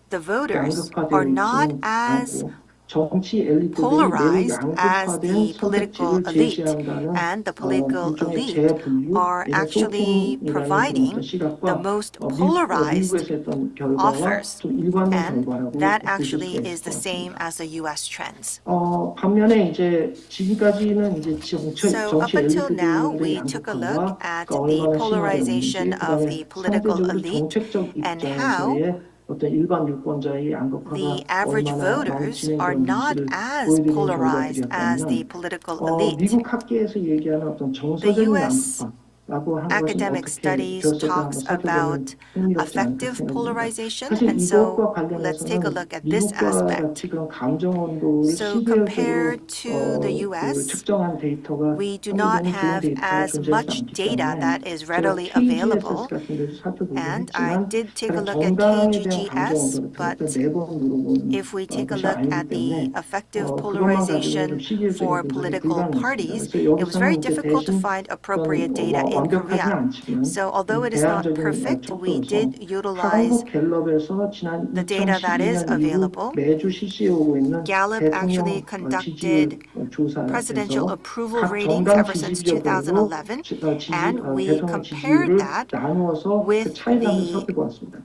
the voters 양극화되어 are not 있지는 as 않고 정치 엘리트들이 매우 polarized as 양극화된 the political 선택지를 elite, 제시한다는 and the political 일종의 elite 재분류, are actually 소팅이라는 providing 어떤 the 시각과 most polarized 미국에서 했던 결과와 offers, 좀 일관된 and 결과라고 that 보실 actually 수가 있을 is 것 the same 같습니다. as the U.S. trends. 반면에 이제 지금까지는 이제 So up 정치 until now, 엘리트들의 we took a look 양극화가 at 그러니까 the 얼마나 polarization 심화되었는지, of 그다음에 the political 상대적으로 elite 정책적 and how 입장에서의 어떤 일반 유권자의 양극화가 the average 얼마나 많이 voters are not 진행되었는지를 as 보여드리는 polarized as the 결과들이었다면 political elite. 미국 학계에서 얘기하는 어떤 The 정서적인 U.S. 양극화라고 하는 것은 academic 어떻게 studies 들었을까 한번 talks 살펴보면 about 흥미롭지 않을까 affective 생각됩니다. polarization, 사실 and 이것과 so let's take a 관련해서는 look at this 미국과 aspect. 같이 그런 감정 온도를 So 시계열적으로 compared to the 그 U.S., 측정한 데이터가 we do not 한국에는 좋은 have 데이터가 as 존재하지 much 않기 data 때문에 that is 제가 readily KGSS available. 같은 데서 살펴보긴 And I 했지만 did take a 다른 look at 정당에 대한 감정 KGGS, 온도를 들을 때 but 매번 물어보는 if we take a 것이 look 아니기 at the 때문에 affective 그것만 가지고는 좀 polarization 시기적인 for 분석이 political 불가능했습니다. parties, 그래서 it was very 여기서는 이제 difficult to 대신 find appropriate data in 완벽하지는 Korea. 않지만 So although it is not 대안적인 perfect, we 척도여서 did utilize 한국갤럽에서 지난 the data that is 2012년 이후 available. 매주 실시해오고 있는 Gallup actually 대통령 지지율 conducted presidential 조사에서 approval 각 ratings 정당 ever since 지지율별로 2011, and we 대통령 compared 지지율을 that 나누어서 그 with 차이를 한번 the 살펴보았습니다.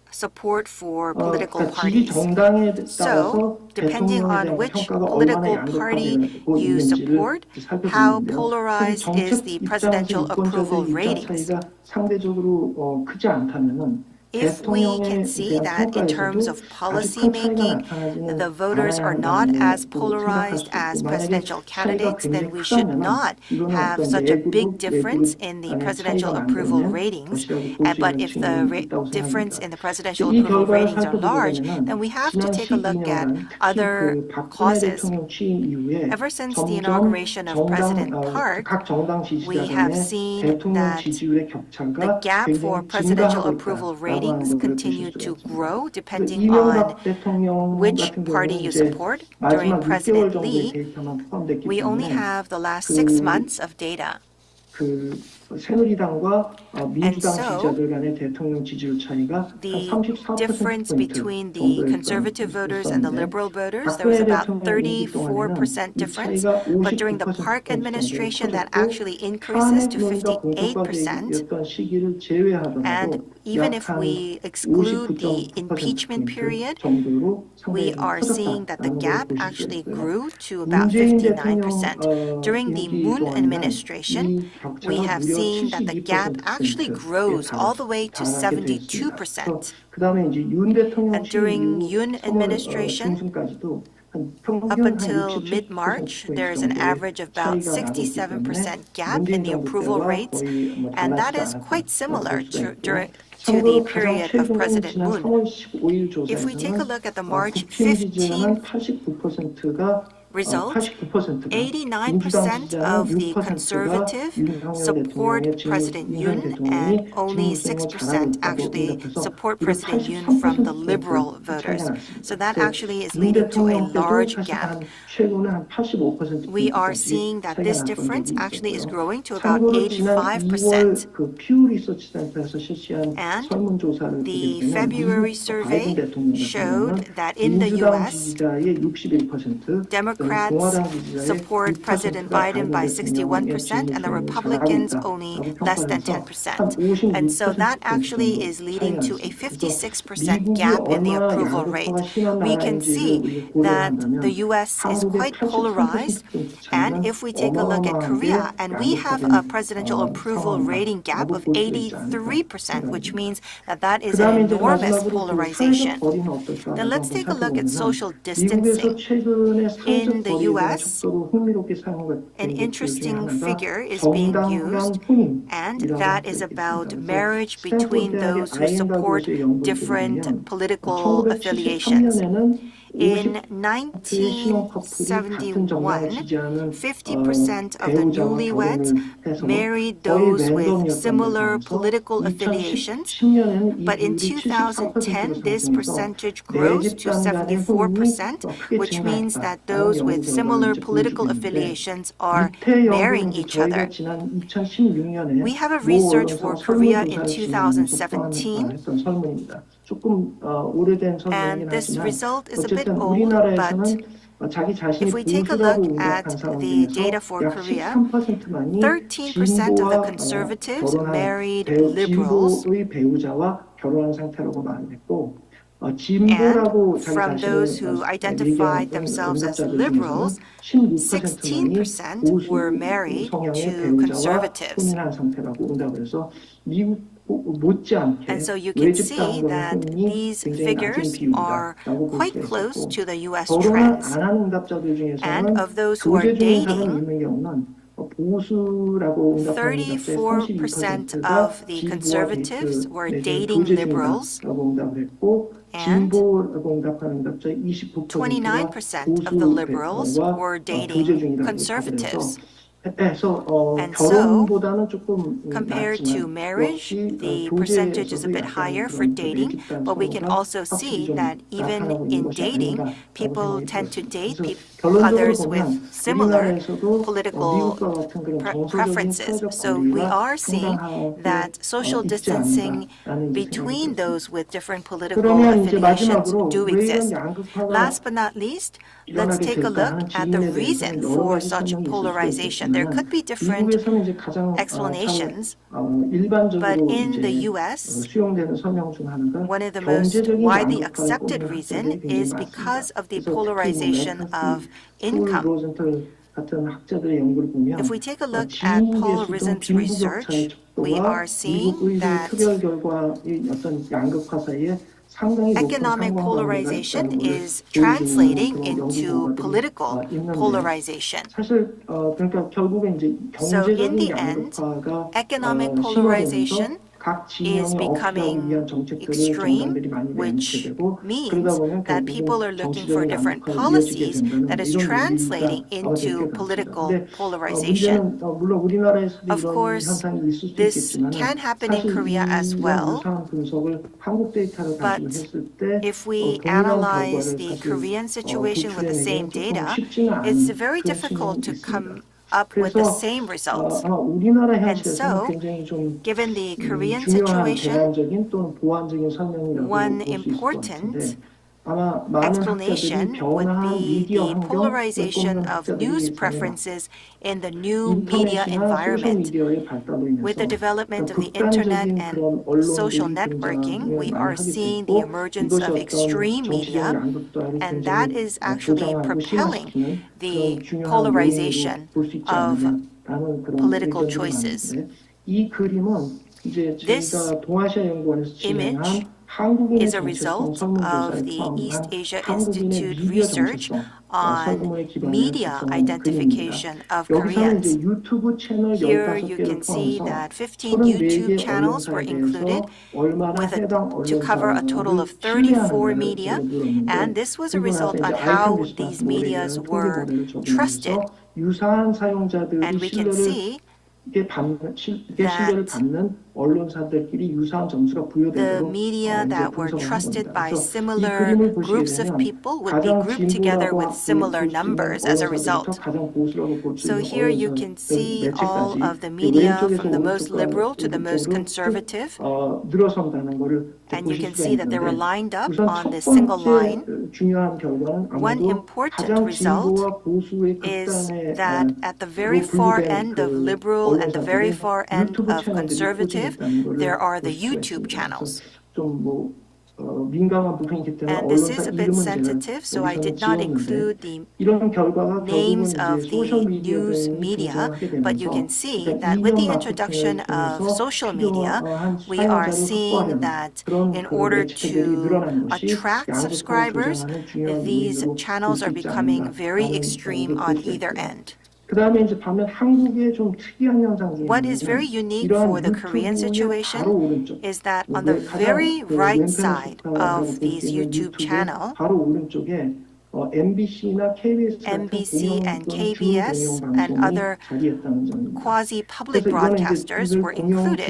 support for political 그러니까 지지 parties. 정당에 So, 따라서 depending 대통령에 on 대한 which 평가가 얼마나 political party 양극화되고 you 있는지를 support, how 살펴보는데요. 사실 polarized is 정책 the 입장에서 presidential approval 유권자들의 입장 ratings. 차이가 상대적으로 크지 않다면은 If we can 대통령에 see 대한 that in terms 평가에서도 of 아주 policy 큰 차이가 making, 나타나지는 the voters 않아야 are not 한다는 as 또 생각할 polarized 수 as 있고, 만약에 presidential 차이가 candidates, then 굉장히 we should 크다면은 not 이거는 have 어떤 such a 내 big 그룹 difference in the 간의 presidential 차이가 approval 난다면 ratings. 것이라고 볼 수 But 있는 if the 측면이 있다고 difference 생각합니다. in the presidential 이 approval 결과를 ratings are 살펴보게 large, 되면은 then we have to 지난 take a look at 12년간 특히 other 그 박근혜 causes. 대통령 취임 이후에 Ever since the 점점 inauguration of President Park, 각 정당 we 지지자 have 간의 seen 대통령 that 지지율의 the 격차가 gap for 굉장히 presidential 증가하고 approval 있다라고 하는 ratings 것을 보실 continue 수가 to 있습니다. grow depending on 이명박 대통령 which 같은 party 경우는 you 이제 support. During 마지막 6개월 President 정도의 Lee, 데이터만 포함됐기 we only 때문에 have the last 6 months of data. 그 새누리당과 민주당 so, 지지자들 간의 대통령 지지율 차이가 한 The 34% difference between the conservative voters and the liberal voters, there was 박근혜 about 대통령 임기 동안에는 34% 이 difference. 차이가 But during the Park 59% administration, that 정도 actually increases to 탄핵론과 58%. 공격과제였던 시기를 And 제외하더라도 even if 약한 we exclude the impeachment 59.9% period, 정도로 we 상당히 are seeing that the 커졌다라는 걸 gap 보실 수 actually 있고요. grew to about 문재인 대통령 59%. During the 임기 Moon 동안에는 administration, 이 we 격차가 have 무려 seen that the gap actually grows all the way to 72%. 그 다음에 이제 윤 대통령 And during 취임 Yoon 이후 3월 administration, 중순까지도 up until mid-March, there is an average of about 67% gap in the approval rates, and that is quite similar to the period of President Moon. If we take a look at the March 15th result, 89%가 89% of the conservative support President Yoon, and only 6% actually support President Yoon from the liberal voters. So that actually is leading to a large gap. We are seeing that this difference actually is growing to about 85%. And the February survey showed that in the U.S., Democrats support President Biden by 61% and the Republicans only less than 10%. And so that actually is leading to a 56% gap in the approval rate. We can see that the U.S. is quite polarized. And if we take a look at Korea, and we have a presidential approval rating gap of 83%, which means that that is an enormous polarization. Then let's take a look at social distancing. In the U.S., an interesting figure is being used, and that is about marriage between those who support different political affiliations. In 1971, 50% of the newlyweds married those with similar political affiliations, but in 2010, this percentage grows to 74%, which means that those with similar political affiliations are marrying each other. We have a research for Korea in 2017, and this result is a bit old, but if we take a look at the data for Korea, 13% of the conservatives married liberals, and from those who identified themselves as liberals, 16% were married to conservatives. And so you can see that these figures are quite close to the U.S. trends. And of those who are dating, 34% of the conservatives were dating liberals, and 29% of the liberals were dating conservatives. And so, compared to marriage, the percentage is a bit higher for dating, but we can also see that even in dating, people tend to date others with similar political preferences. So we are seeing that social distancing between those with different political affiliations do exist. Last but not least, let's take a look at the reason for such polarization. There could be different explanations, but in the U.S., one of the most widely accepted reasons is because of the polarization of income. If we take a look at Paul Risen's research, we are seeing that economic polarization is translating into political polarization. So in the end, economic polarization is becoming extreme, which means that people are looking for different policies that is translating into political polarization. Of course, this can happen in Korea as well, but if we analyze the Korean situation with the same data, it's very difficult to come up with the same results. And so, given the Korean situation, one important explanation would be the polarization of news preferences in the new media environment. With the development of the internet and social networking, we are seeing the emergence of extreme media, and that is actually propelling the polarization of political choices. This image is a result of the East Asia Institute research on media identification of Koreans. Here you can see that 15 YouTube channels were included to cover a total of 34 media, and this was a result on how these medias were trusted. And we can see that the media that were trusted by similar groups of people would be grouped together with similar numbers as a result. So here you can see all of the media from the most liberal to the most conservative, and you can see that they were lined up on this single line. One important result is that at the very far end of liberal and the very far end of conservative, there are the YouTube channels. And this is a bit sensitive, so I did not include the names of the news media, but you can see that with the introduction of social media, we are seeing that in order to attract subscribers, these channels are becoming very extreme on either end. What is very unique for the Korean situation is that on the very right side of these YouTube channels, MBC and KBS and other quasi-public broadcasters were included.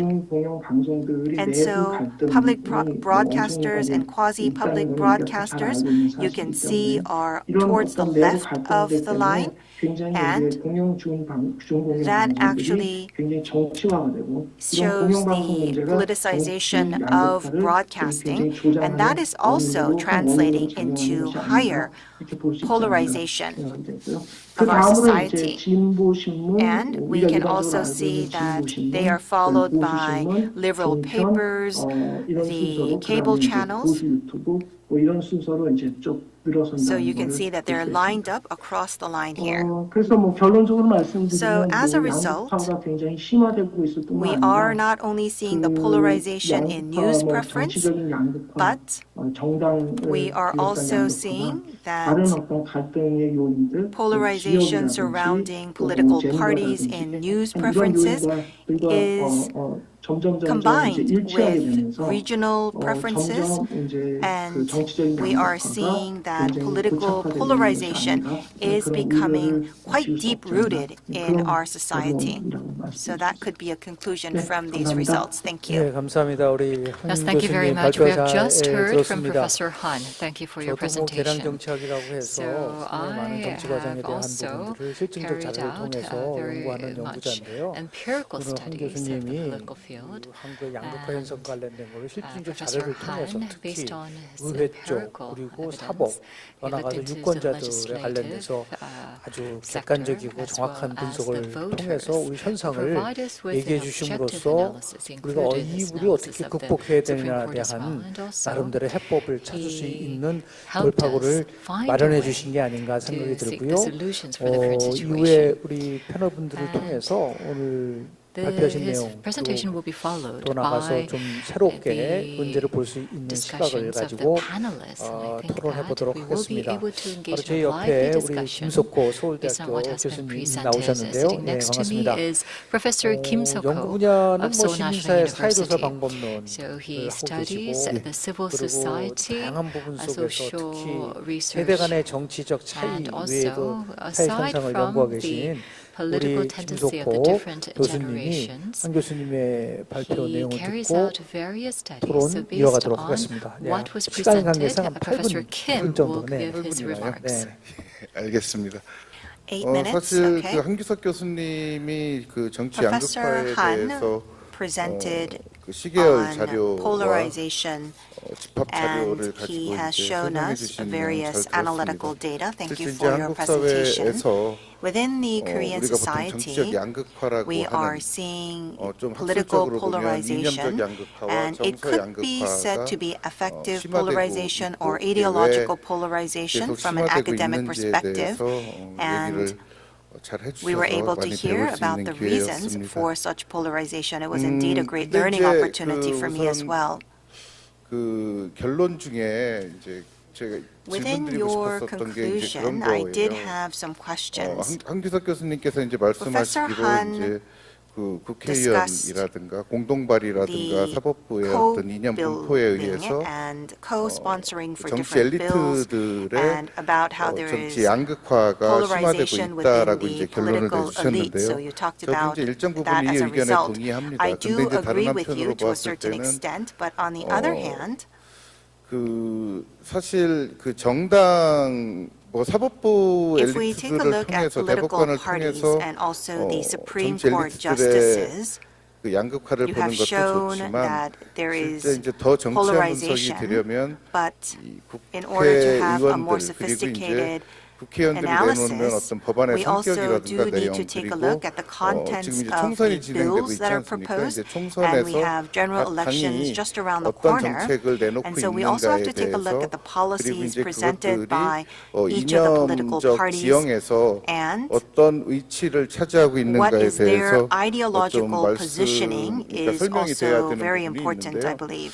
And so public broadcasters and quasi-public broadcasters, you can see, are towards the left of the line, and that actually shows the politicization of broadcasting, and that is also translating into higher polarization of our society. And we can also see that they are followed by liberal papers, the cable channels. So you can see that they're lined up across the line here. So as a result, we are not only seeing the polarization in news preference, but we are also seeing that polarization surrounding political parties in news preferences is combined with regional preferences, and we are seeing that political polarization is becoming quite deep-rooted in our society. So that could be a conclusion from these results. Thank you. Yes, thank you very much. We have just heard from Professor Han. Thank you for your presentation. So I have also carried out very much empirical studies in the political field. 한국의 양극화 현상 관련된 거를 실질적 자료를 통해서 특히 의회 쪽 그리고 사법 나아가서 유권자들에 관련돼서 아주 객관적이고 정확한 분석을 통해서 우리 현상을 얘기해 주심으로써 우리가 이 일을 어떻게 극복해야 되느냐에 대한 나름대로의 해법을 찾을 수 있는 돌파구를 마련해 주신 게 아닌가 생각이 들고요. 이후에 우리 패널분들을 통해서 오늘 발표하신 내용 또 나가서 좀 새롭게 문제를 볼 수 있는 시각을 가지고 토론해 보도록 하겠습니다. 바로 제 옆에 우리 김석호 서울대학교 교수님 나오셨는데요. 네, 반갑습니다. 연구 분야는 시민사회 사회조사 방법론을 하고 계시고 그리고 다양한 부분 속에서 특히 세대 간의 정치적 차이 외에도 사회 현상을 연구하고 계신 우리 김석호 교수님이 한 교수님의 발표 내용을 듣고 토론 이어가도록 하겠습니다. 네, 시간 관계상 한 8분 정도 흘리나요? 네. 알겠습니다. 8 minutes, 사실 okay. 그 한규석 교수님이 그 정치 Professor 양극화에 Han 대해서 presented 그 시계열 on 자료와 polarization, 집합 자료를 and he 가지고 has 이제 shown 설명해 us 주신 내용 various 잘 analytical 들었습니다. data. Thank you 실제 이제 for your 한국 presentation. 사회에서 Within the Korean 우리가 보통 정치적 society, 양극화라고 we are 하는 seeing 좀 political 학술적으로 보면 polarization, 이념적 양극화와 and it 정서 could be said 양극화가 to be affective 심화되고 polarization 있고 or 이게 왜 ideological polarization 계속 from an 심화되고 academic 있는지에 perspective. 대해서 And 얘기를 잘 we were able 해주셔서 to 많이 hear 배울 수 about 있는 the reasons 기회였습니다. for such polarization. It was indeed a great 근데 learning 이제 opportunity for me as 우선 well. 그 결론 중에 이제 제가 Within 질문드리고 your 싶었던 게 이제 그런 conclusion, I did 거예요. have some questions. 한규석 교수님께서 이제 Professor 말씀하시기로 Han 이제 그 국회의원이라든가 공동발의라든가 사법부의 어떤 이념 분포에 의해서 and co-sponsoring for 정치 different bills 엘리트들의 and about how there 정치 is 양극화가 polarization 심화되고 within 있다라고 the 이제 결론을 political elite. 내주셨는데요. So you talked 저도 about 이제 일정 부분 that 이 as a 의견에 result. 동의합니다. I 근데 do 이제 다른 agree with you 한편으로 to a 봤을 certain 때는 extent, but on the other hand, 그 사실 그 정당 뭐 사법부 if we take a 엘리트들을 look at 통해서 political 대법관을 parties 통해서 and also the Supreme 정치 Court 엘리트들의 justices, 그 양극화를 you 보는 have 것도 shown 좋지만 that there 실제 is 이제 더 정치화 분석이 polarization, 되려면 but 이 in order to have a more 국회의원들 그리고 이제 sophisticated 국회의원들이 내놓는 analysis, 어떤 법안의 we also 성격이라든가 do need 내용 to take a 그리고 look at the contents 지금 이제 of 총선이 the 진행되고 bills 있지 that are 않습니까? proposed, 이제 and we 총선에서 have general 각 elections 당이 just around the 어떤 corner, 정책을 내놓고 and so we also have to 있는가에 take a look 대해서 at the 그리고 policies 이제 presented 그것들이 by each of the political 이념적 parties 지형에서 and 어떤 위치를 차지하고 what 있는가에 is their 대해서 좀 ideological positioning is 설명이 돼야 also 되는 very 부분이 important, I 있는데요. believe.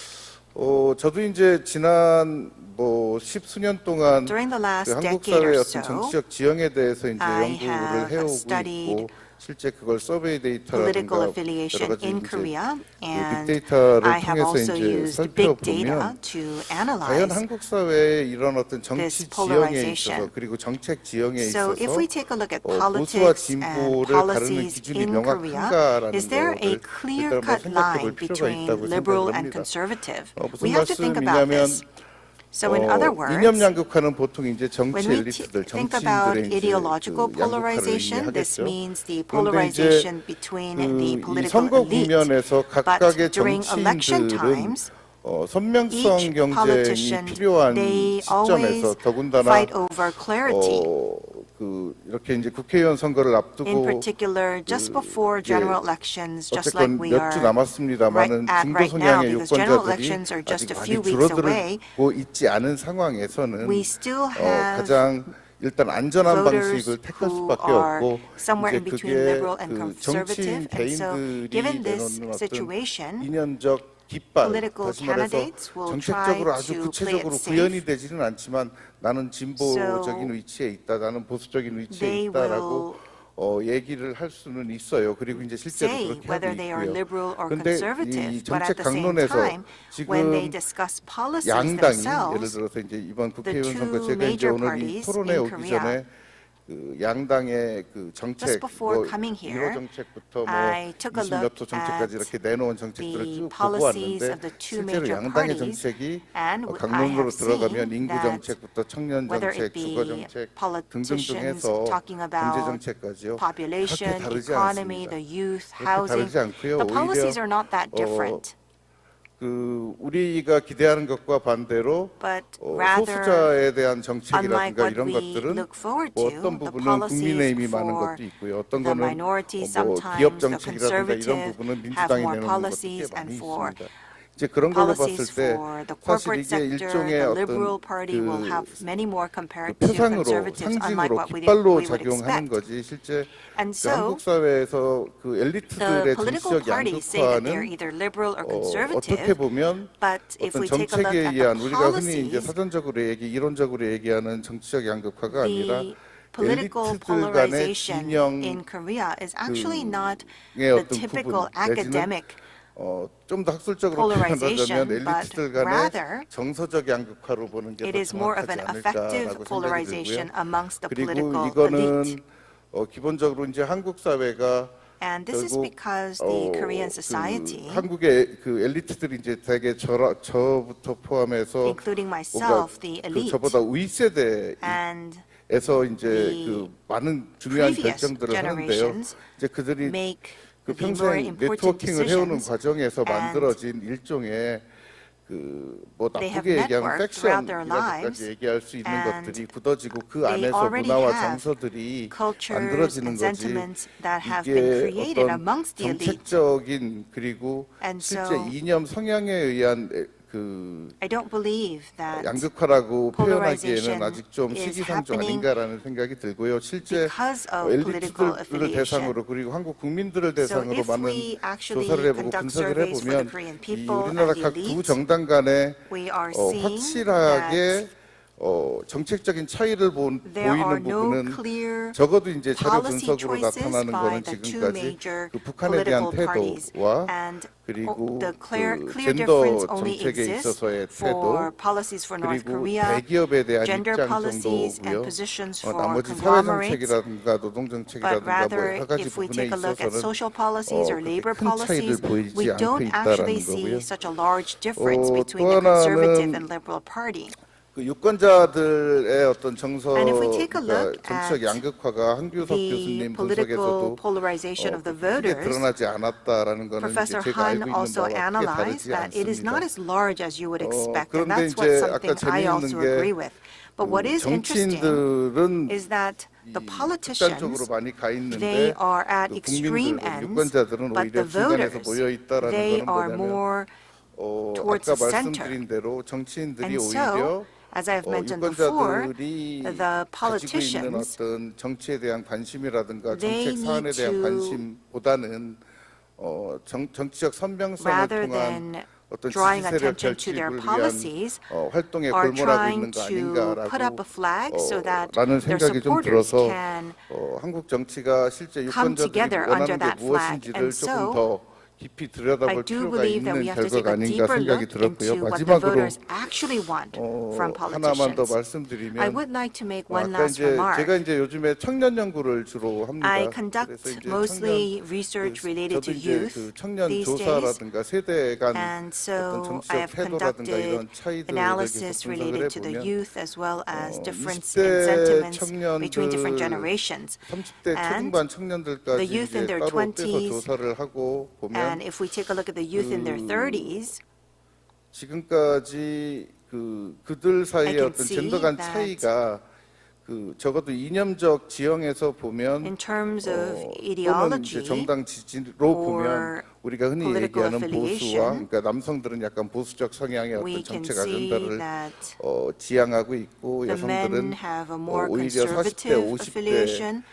저도 이제 지난 뭐 10수년 동안 During the last 그 한국 decade or 사회의 so, 어떤 정치적 지형에 대해서 이제 I 연구를 have 해오고 studied 있고 실제 그걸 서베이 political 데이터라든가 여러 affiliation 가지 in 이제 Korea, and 빅데이터를 I have 통해서 also 이제 used big data 살펴보면 to 과연 analyze 한국 사회의 이런 어떤 this 정치 지형에 polarization. 있어서 그리고 정책 지형에 So 있어서 if we take a look at 보수와 politics and 진보를 가르는 policies 기준이 in Korea, 명확한가라는 is there a 거를 일단 clear-cut 생각해 볼 line 필요가 between 있다고 liberal 생각을 and 합니다. conservative? 무슨 We have to think about 말씀이냐면 this. So in other 이념 words, 양극화는 보통 이제 정치 when we 엘리트들, think about 정치인들의 이제 ideological 그 양극화를 polarization, this 의미하겠죠. means the 그런데 이제 polarization between the 이 political 선거 elite. 국면에서 But 각각의 during election 정치인들은 times, 선명성 each 경쟁이 politician, 필요한 they 시점에서 always 더군다나 fight over clarity. 그 이렇게 이제 국회의원 선거를 In 앞두고 particular, just before 이제 general elections, just like 어쨌건 we 몇 주 are 남았습니다만은 중도 right now, 성향의 because general 유권자들이 elections are just 아직 a 많이 few weeks away, 줄어들고 있지 않은 상황에서는 we still have 가장 일단 안전한 voters 방식을 택할 who 수밖에 are 없고 somewhere 이제 in between 그게 liberal and 그 conservative, 정치인 and so 개인들이 given this 내놓는 어떤 situation, 이념적 깃발, political 다시 말해서 candidates will 정책적으로 try 아주 to play 구체적으로 it 구현이 safe. 되지는 않지만 나는 진보적인 So 위치에 있다, 나는 보수적인 위치에 they 있다라고 얘기를 할 수는 있어요. 그리고 이제 실제로 say 그렇게 하고 whether they are 있고요. liberal or 그런데 이 conservative, but at 정책 the same 강론에서 time, when they 지금 discuss policies 양당이 예를 themselves, 들어서 이제 이번 the 국회의원 선거 two 제가 이제 major 오늘 이 parties 토론에 in 오기 Korea, 전에 그 양당의 그 정책, just before coming 1호 here, 정책부터 뭐 I took a 20몇 look 호 정책까지 at 이렇게 내놓은 정책들을 the 쭉 보고 policies 왔는데 of the two 실제로 major 양당의 parties, 정책이 and I 강론으로 have 들어가면 seen 인구 that 정책부터 청년 whether 정책, it 주거 be 정책 등등등 politicians 해서 talking 경제 about 정책까지요. 그렇게 population, 다르지 economy, 않습니다. the youth, 그렇게 housing, 다르지 않고요. the policies 오히려 are not that different. 그 우리가 기대하는 것과 반대로 But rather, 소수자에 대한 unlike 정책이라든가 what 이런 we 것들은 look forward 뭐 to, 어떤 the 부분은 policies 국민의힘이 많은 for 것도 있고요. 어떤 the 거는 minorities, 뭐 기업 sometimes the 정책이라든가 이런 conservative 부분은 have 민주당이 more 내놓는 것도 꽤 policies, and 많이 for 있습니다. 이제 그런 걸로 policies 봤을 때 for the 사실 corporate 이게 sector, 일종의 the 어떤 Liberal Party will 그 have many more compared to 표상으로 conservatives, unlike 상징으로 what we 깃발로 would 작용하는 expect. 거지 실제 And 그 so, 한국 사회에서 그 the 엘리트들의 political 정치적 parties say that they're 양극화는 either liberal or 어떻게 conservative, 보면 but if 어떤 we take a look 정책에 at the 의한 우리가 흔히 이제 policies, 사전적으로 이론적으로 얘기하는 정치적 양극화가 아니라 the political 엘리트들 간의 polarization 진영 in Korea is actually not 의 the 어떤 typical 부분 내지는 academic 좀 더 학술적으로 polarization, 표현하자면 but 엘리트들 간의 rather 정서적 양극화로 보는 게 it 더 is more of 정확하지 an affective 않을까라고 생각이 polarization 들고요. amongst the 그리고 political 이거는 elite. 기본적으로 이제 한국 사회가 And this is 결국 because the Korean 그 society, 한국의 그 엘리트들이 이제 대개 저부터 포함해서 including 뭔가 myself, the 그 elite, 저보다 윗세대 and 에서 이제 the 그 많은 중요한 previous 결정들을 하는데요. generations 이제 그들이 make 그 the more 평생 important 네트워킹을 해오는 decisions, 과정에서 and 만들어진 일종의 그 뭐 they have 나쁘게 얘기하면 networked throughout their 팩션이라고까지 얘기할 수 있는 and 것들이 굳어지고 그 they 안에서 already 문화와 have 정서들이 cultures 만들어지는 and 거지. sentiments that have been 이게 created 어떤 amongst the elite. 정책적인 그리고 And 실제 so 이념 성향에 의한 I don't believe that 양극화라고 polarization 표현하기에는 아직 좀 is 시기상조 happening 아닌가라는 생각이 들고요. 실제 because of political 엘리트들을 affiliation. 대상으로 그리고 한국 국민들을 So 대상으로 if 많은 we actually 조사를 해보고 conduct 분석을 surveys for the 해보면 Korean 이 people 우리나라 and the 각 두 elite, 정당 간에 we are seeing 확실하게 that 정책적인 차이를 there are 보이는 no 부분은 clear 적어도 이제 자료 policy 분석으로 choices 나타나는 by 거는 the two 지금까지 major 그 북한에 대한 political parties. 태도와 And 그리고 the clear 그 difference 젠더 only 정책에 exists 있어서의 for 태도 policies for North 그리고 Korea, 대기업에 대한 gender 입장 policies and 정도고요. positions for 나머지 사회 conglomerates. 정책이라든가 노동 But 정책이라든가 뭐 rather, 여러 가지 if we 부분에 take a look at 있어서는 social policies or labor 큰 차이를 policies, 보이지 we 않고 don't actually 있다라는 see 거고요. such a large difference 또 between the conservative and liberal party. 그 유권자들의 어떤 And if we take a look 정치적 at 양극화가 한규석 the 교수님 political 분석에서도 polarization of the 크게 voters, 드러나지 않았다라는 거는 Professor 제가 Han 알고 있는 also 바와 크게 analyzed 다르지 that it is not 않습니다. as large as you would expect, and 그런데 that's what 이제 something 아까 I 재미있는 also 게 agree with. But what is interesting 정치인들은 is that the 극단적으로 politicians, 많이 가 they 있는데 are at 그 extreme 국민들은 ends, 유권자들은 but 오히려 the 중간에서 voters, 모여 있다라는 they 거는 are 뭐냐면 more towards 아까 the center. 말씀드린 대로 정치인들이 And 오히려 so, as I've mentioned before, 유권자들이 the 가지고 있는 politicians, 어떤 정치에 대한 관심이라든가 they 정책 사안에 need 대한 to, 관심보다는 정치적 선명성을 rather 통한 than 어떤 drawing 지지 세력 attention to their 결집을 위한 policies, 활동에 are 골몰하고 trying 있는 거 to put up a flag so that 아닌가라는 their 생각이 좀 supporters 들어서 can 한국 정치가 실제 come 유권자들이 together under 원하는 게 that flag. 무엇인지를 And 조금 so, 더 깊이 I 들여다볼 do 필요가 believe that 있는 we have to take 결과가 a 아닌가 deeper 생각이 look 들었고요. into what the 마지막으로 voters actually want from 하나만 더 politicians. I 말씀드리면 would like to make one 아까 last 이제 remark. 제가 이제 요즘에 청년 연구를 주로 합니다. I 그래서 conduct 이제 mostly research related 저도 to 이제 youth 그 청년 these days. 조사라든가 세대 간 And 어떤 so I have 정치적 태도라든가 conducted 이런 차이들을 계속 analysis 분석을 related to the 해보면 youth as well as difference in 20대 sentiments between different 청년들, generations. 30대 And 초중반 청년들까지 the youth in 이제 their 따로 떼서 20s, 조사를 하고 보면 And if we take a look at the youth in their 30s, 지금까지 그들 I 사이의 can 어떤 see 젠더 간 that 차이가 적어도 이념적 지형에서 보면 in terms of 또는 이제 ideology 정당 지지로 or 보면 우리가 흔히 political 얘기하는 보수와 affiliation, 그러니까 남성들은 약간 보수적 성향의 we 어떤 can 정책 see 아젠다를 that 지향하고 있고 the men 여성들은 have a more 오히려 40대, conservative 50대 affiliation,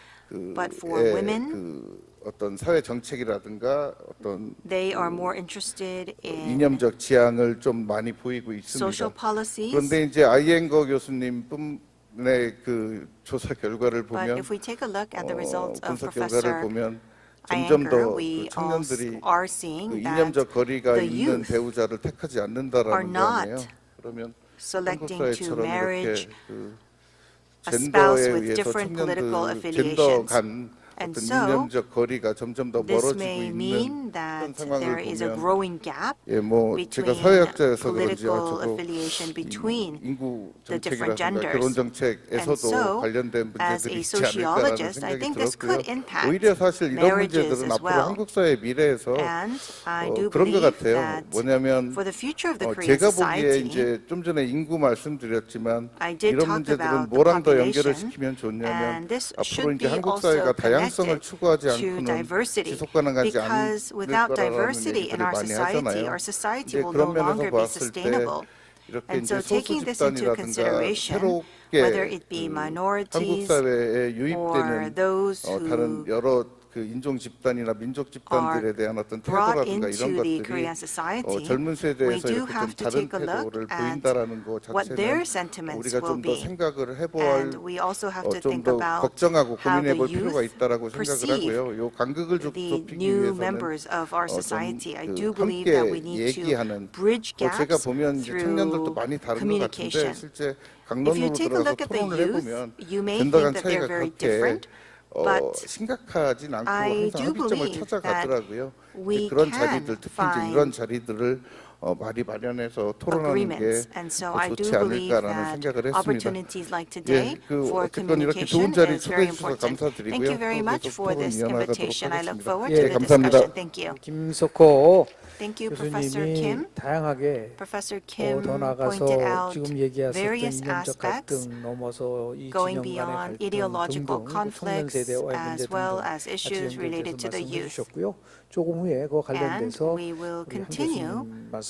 but for women, 어떤 사회 정책이라든가 어떤 they are more interested in 이념적 지향을 좀 많이 보이고 있습니다. social policies. 그런데 이제 아이앵거 교수님뿐의 그 조사 결과를 But 보면 if we take a look at the results of 분석 Professor 결과를 보면 점점 Iyengar, 더 we 청년들이 are seeing that 이념적 거리가 the 있는 youth 배우자를 택하지 are 않는다라는 거 아니에요. not 그러면 한국 selecting to 사회처럼 marriage 이렇게 a spouse 젠더에 with 의해서 different political 청년들 젠더 affiliations. 간 And 어떤 so, 이념적 거리가 점점 더 This 멀어지고 may 있는 mean 그런 that 상황을 there is a 보면 growing gap 뭐 제가 between 사회학자여서 그런지 political 저도 affiliation between 인구 the different 정책이라든가 결혼 genders. 정책에서도 And so, 관련된 as 문제들이 a 있지 않을까라는 sociologist, I 생각이 think this could 들었고요. impact 오히려 사실 이런 marriages 문제들은 as 앞으로 well. 한국 사회 미래에서 And I do 그런 것 believe 같아요. that 뭐냐면 for the future of the Korean 제가 보기에 society, 이제 좀 전에 인구 말씀드렸지만 I did 이런 talk 문제들은 about the 뭐랑 더 연결을 population, 시키면 좋냐면 and this 앞으로 should 이제 be 한국 also 사회가 다양성을 connected 추구하지 to 않고는 diversity, 지속 가능하지 because 않을 without 거라는 diversity in 얘기들을 our 많이 society, 하잖아요. our society 이제 will no 그런 면에서 longer be 봤을 때 sustainable. 이렇게 And 이제 so 소수 taking this into 집단이라든가 consideration, 새롭게 whether it be 한국 minorities 사회에 or 유입되는 those 다른 who 여러 그 인종 집단이나 민족 집단들에 대한 어떤 brought 태도라든가 이런 into the 것들이 Korean society, 젊은 we 세대에서 do 이렇게 좀 have to 다른 take a look 태도를 at 보인다라는 거 what their 자체는 sentiments 우리가 will 좀 더 be. 생각을 해볼 And we also have to 좀 think 더 about 걱정하고 how 고민해 the 볼 필요가 youth 있다라고 생각을 perceive 하고요. 요 간극을 좀 the 좁히기 new 위해서는 members of our 좀 society. I 그 do believe that we 함께 need to 얘기하는 bridge 제가 gaps 보면 이제 청년들도 through 많이 다른 것 같은데 communication. 실제 If you 강론으로 take a 들어가서 look at the 토론을 youth, 해보면 you may 젠더 간 think that 차이가 they're very 그렇게 different, but 심각하진 않고 I 항상 do 합의점을 believe 찾아가더라고요. we 그런 can 자리들 특히 이제 find 이런 자리들을 많이 마련해서 토론하는 게 agreements. And so I do 좋지 believe 않을까라는 that 생각을 했습니다. opportunities like today for 어쨌건 이렇게 좋은 communication 자리 is very 초대해 주셔서 important. 감사드리고요. Thank you very 또 much 계속 for 토론 this 이어나가도록 invitation. I look 하겠습니다. forward 예, to the 감사합니다. discussion. Thank you. 김석호 Thank you, Professor 교수님이 Kim. 다양하게 Professor Kim 더 pointed 나가서 out 지금 얘기하셨던 various 이념적 aspects 갈등 넘어서 이 going 진영 간의 beyond 갈등 ideological 등등 청년 conflicts 세대와의 as 문제 well 등등 as 같이 issues related 연결돼서 to the 말씀해 youth. 주셨고요. 조금 후에 그와 And 관련돼서 we will 우리 한 continue 교수님 말씀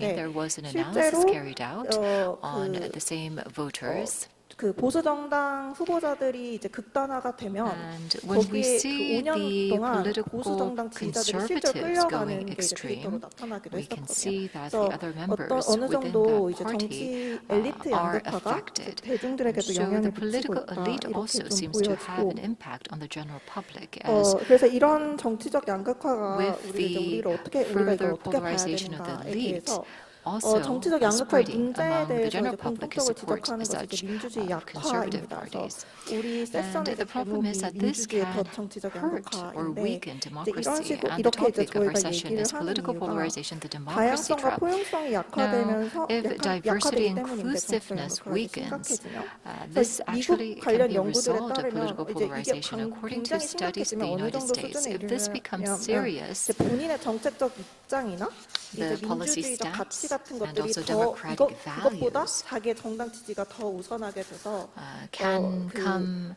there was an analysis carried out on the same voters. 그 보수 정당 후보자들이 이제 극단화가 되면 when we 거기에 그 see 5년 the 동안 political 보수 정당 지지자들이 실제로 conservatives 끌려가는 going 게 이제 데이터로 extreme, 나타나기도 we can 했었거든요. see that 그래서 the other members 어느 within 정도 that 이제 party 정치 엘리트 are 양극화가 affected. 대중들에게도 So the 영향을 미치고 political 있다 elite 이렇게 also 좀 seems to have 보여지고 an impact on the general public as 그래서 이런 정치적 양극화가 with 우리가 이걸 the further 어떻게 봐야 polarization of the 되는가에 elite 대해서 also 정치적 양극화의 spreading 문제에 among the 대해서 general 이제 public 공통적으로 support 지적하는 것이 such 이제 민주주의 conservative 약화입니다. 그래서 parties. 우리 세션의 And the problem is that this 민주주의 can 정치적 hurt or 양극화인데 weaken 이제 이런 democracy. 식으로 And the 이렇게 이제 topic of our 저희가 session 얘기를 is 하는 political 이유가 polarization, the democracy 다양성과 trap. 포용성이 Now, 약화되면서 if diversity 약화되기 and 때문인데 정치적 inclusiveness 양극화가 weakens, 심각해지면 this 미국 actually can 관련 be a 연구들에 result of 따르면 political 이제 이게 polarization. According to 굉장히 studies in 심각해지면 the 어느 United 정도 States, 수준에 if this becomes 이르면 serious, 이제 본인의 정책적 입장이나 the 이제 policy 민주주의적 가치 stance 같은 and 것들이 also 더 democratic 그것보다 values 자기의 정당 지지가 더 우선하게 돼서 can come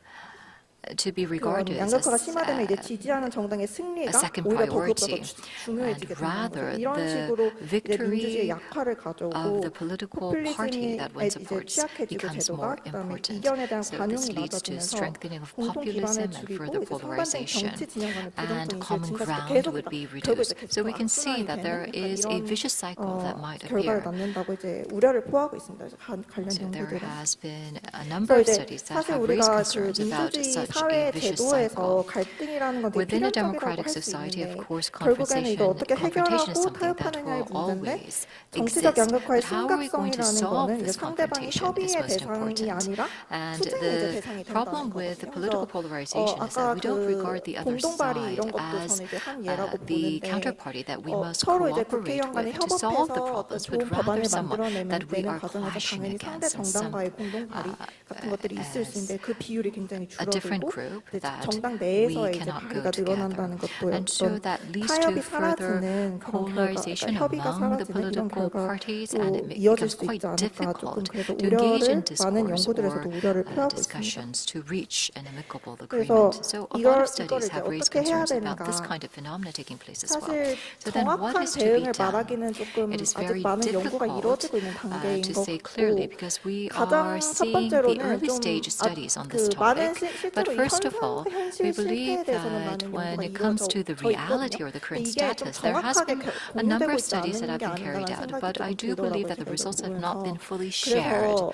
to be 그런 regarded 양극화가 as 심화되면 이제 지지하는 정당의 a 승리가 second 오히려 더 그것보다 priority, 중요해지게 and 되는 rather 거죠. 이런 the 식으로 이제 민주주의 victory 약화를 of 가져오고 the political party that one 포퓰리즘에 이제 supports 취약해지고 becomes 제도가 more 그다음에 important. 이견에 대한 So this 관용이 leads to 낮아지면서 strengthening of 공통 기반을 populism and 줄이고 further 이제 상반된 polarization, 정치 진영 간의 and 부정성 common 인식을 증가시켜 ground 계속 would be 결국 이제 reduced. So we can see 악순환이 that there 되는 is a 이런 vicious cycle that might 결과를 appear. 낳는다고 이제 우려를 포하고 있습니다. 관련 So there 연구들은. has been a number of 그래서 studies 이제 that 사실 have raised 우리가 그 concerns about 민주주의 such 사회 a vicious cycle. 제도에서 갈등이라는 건 되게 Within a 필연적이라고 democratic 할 수 society, of 있는데 course, 결국에는 이걸 어떻게 confrontation is 해결하고 something that 타협하느냐의 will 문제인데 always 정치적 exist. 양극화의 But how are we going to 심각성이라는 solve 거는 이제 this 상대방이 confrontation is 협의의 most 대상이 important. 아니라 And 투쟁의 이제 the 대상이 problem 된다는 with the 거거든요. political 그래서 polarization is that 아까 we don't regard 그 the other 공동발의 side 이런 것도 as 저는 이제 한 예라고 the 보는데 counterparty that we must 서로 이제 cooperate 국회의원 간에 with to solve the 협업해서 어떤 problems, 좋은 but rather 법안을 someone that we 만들어내는 are 과정에서 clashing 당연히 상대 against, and some 정당과의 공동발의 같은 것들이 있을 수 있는데 그 비율이 굉장히 a different 줄어들고 group 이제 that 정당 we 내에서의 이제 cannot go 발의가 together. 늘어난다는 것도 And so 어떤 that leads 타협이 to further 사라지는 그런 결과, polarization 그러니까 협의가 among the 사라지는 이런 political parties, and 결과로 it 이어질 becomes 수 quite 있지 않을까 조금 difficult 그래서 to engage in 우려를 많은 discourse 연구들에서도 or 우려를 표하고 있습니다. discussions to reach an amicable 그래서 agreement. So a lot of 이거를 studies 이제 have raised 어떻게 해야 concerns about this 되는가? kind of phenomena taking place as well. 사실 So then what 정확한 is to be 대응을 done? 말하기는 조금 It is 아직 very 많은 연구가 difficult 이루어지고 있는 단계인 to 것 say clearly 같고 because we 가장 are 첫 seeing the 번째로는 early 좀 stage studies on this 그 많은 topic. 실제로 But 이 first of all, 현실 we 실패에 believe 대해서는 that 많은 when 연구가 it comes to the reality 이루어져 or the current 있거든요. 이게 좀 status, there has 정확하게 been a number 공유되고 of 있지 studies that 않은 have 게 been carried 아닌가라는 out, 생각이 but 좀 I do believe 들더라고요. that the 제가 results have 보면서. not been fully shared 그래서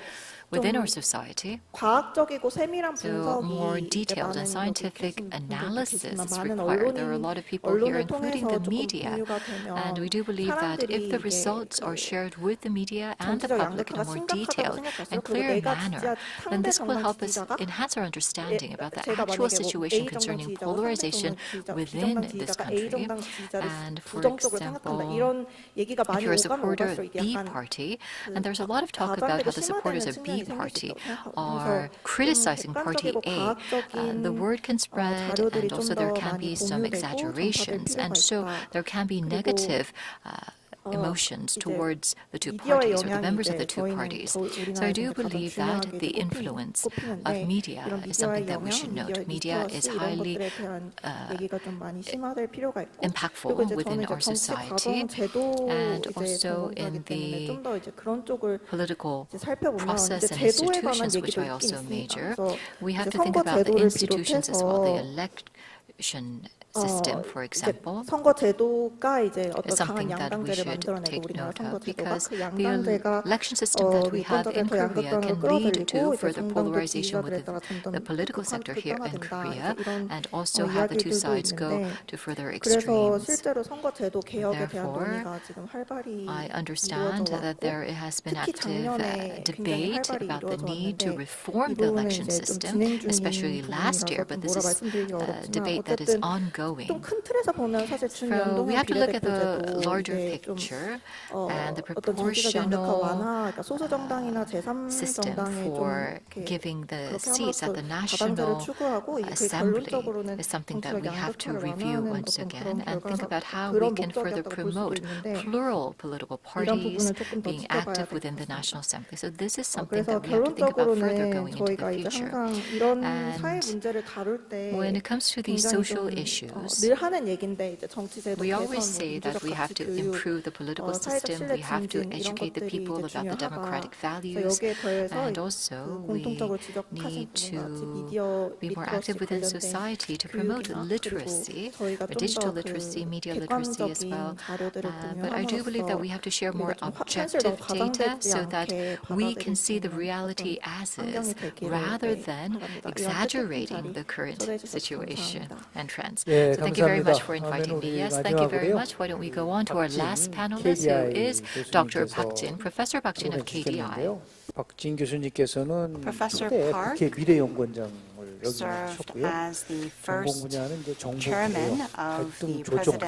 within our 좀 society. 과학적이고 세밀한 So more 분석이 detailed and 많은 scientific 분들이 analysis 계시지만 is 많은 required. There are a lot of people here, 언론을 including 통해서 the 조금 media, 공유가 되면 and we do believe that if the 사람들이 results 이게 are shared with the media and the 정치적 public in a 양극화가 more 심각하다고 detailed 생각할수록 and 그리고 clear 내가 manner, 지지한 then 상대 this will 정당 help us 지지자가 enhance our understanding about the 제가 actual 만약에 뭐 situation A 정당 concerning 지지자와 상대 polarization 정당 within 지지자, this 지지자가 A country. 정당 지지자를 And for 부정적으로 생각한다. example, 이런 얘기가 if 많이 you're a 오가면 supporter 오갈수록 of B 약간 party, and there's a lot of talk about how the supporters of B party are criticizing party A, the word can spread, and also there can be some exaggerations, and so there can be negative emotions towards the two parties or the members of the two parties. So I do believe that the influence of media is something that we should note. Media is highly impactful within our society and also in the political process and institutions, which I also major. We have to think about the institutions as well, the election system, for example, 선거제도가 이제 is 어떤 강한 something that we 양당제를 should 만들어내고 take 우리나라 note of 선거제도가 because 그 the 양당제가 election system that we have in 유권자들을 더 Korea 양극단으로 can lead to 끌어들이고 이제 further 정당도 polarization 지지자들에 within 따라 점점 the political sector here in Korea and also have the two 이야기들도 sides go 있는데 to further 그래서 extremes. 실제로 선거제도 개혁에 대한 Therefore, 논의가 지금 활발히 I understand 이루어져 that 왔고 there has been 특히 active 작년에 굉장히 debate 활발히 about the need to 이루어져 reform 왔는데 이 the 부분은 election 이제 좀 system, 진행 중인 especially last year, 부분이라서 but 좀 this 뭐라 is 말씀드리기 a 어렵지만 debate that is 어쨌든 ongoing. 좀 큰 틀에서 보면 사실 So we 준연동형 have to look at the 비례대표제도 larger 이게 좀 picture and the 어떤 정치적 양극화 proportional 완화, 그러니까 소수 정당이나 system 제3정당에 좀 for 이렇게 giving the 그렇게 seats at 함으로써 the 다당제를 national 추구하고 이게 assembly 결론적으로는 is something that 정치적 we have to 양극화를 review 완화하는 once 어떤 again 그런 and think 결과가 about how we 그런 can further 목적이었다고 볼 수도 promote 있는데 plural political 이런 parties 부분을 조금 더 being 지켜봐야 active 될 것 within the 같습니다. National Assembly. So this is something 그래서 that we have to think about further 결론적으로는 going into 저희가 the 이제 future. 항상 이런 사회 And 문제를 다룰 때 when it comes to these 굉장히 social 좀 issues, issues. 늘 하는 얘기인데 이제 정치제도 We 개선, always say 민주적 that we have 가치 to 교육, improve the political 사회적 system, 신뢰 we have to 증진 이런 educate the 것들이 people 이제 about the 중요하다. democratic 그래서 values, 여기에 더해서 and 그 also we 공통적으로 지적하신 need 부분 to 아직 미디어 be more active 리터러시 within 관련된 society to promote 교육이나 literacy, 그리고 저희가 좀 digital 더 literacy, 그 media literacy as well. 객관적인 자료들을 But I do believe that we 공유함으로써 have to share more 우리가 좀 objective 현실 너무 data 과장되지 so that 않게 we 받아들일 can 수 see the 있는 reality 어떤 as 환경이 is 되기를 rather 네, than 바랍니다. exaggerating 이런 the current 초대해 주셔서 situation 감사합니다. and trends. 예, So thank you very much 감사합니다. for inviting 그러면 me. 우리 Yes, thank you very 마지막으로요. much. Why don't we go on to our last panelist, who is Dr. Park Jin, Professor Park Jin of KDI. 박진 교수님께서는 Professor 초대 Park 국회 미래연구원장을 served 역임하셨고요. as the 전공 first 분야는 이제 정보 chairman 개혁, of 갈등 the 조정,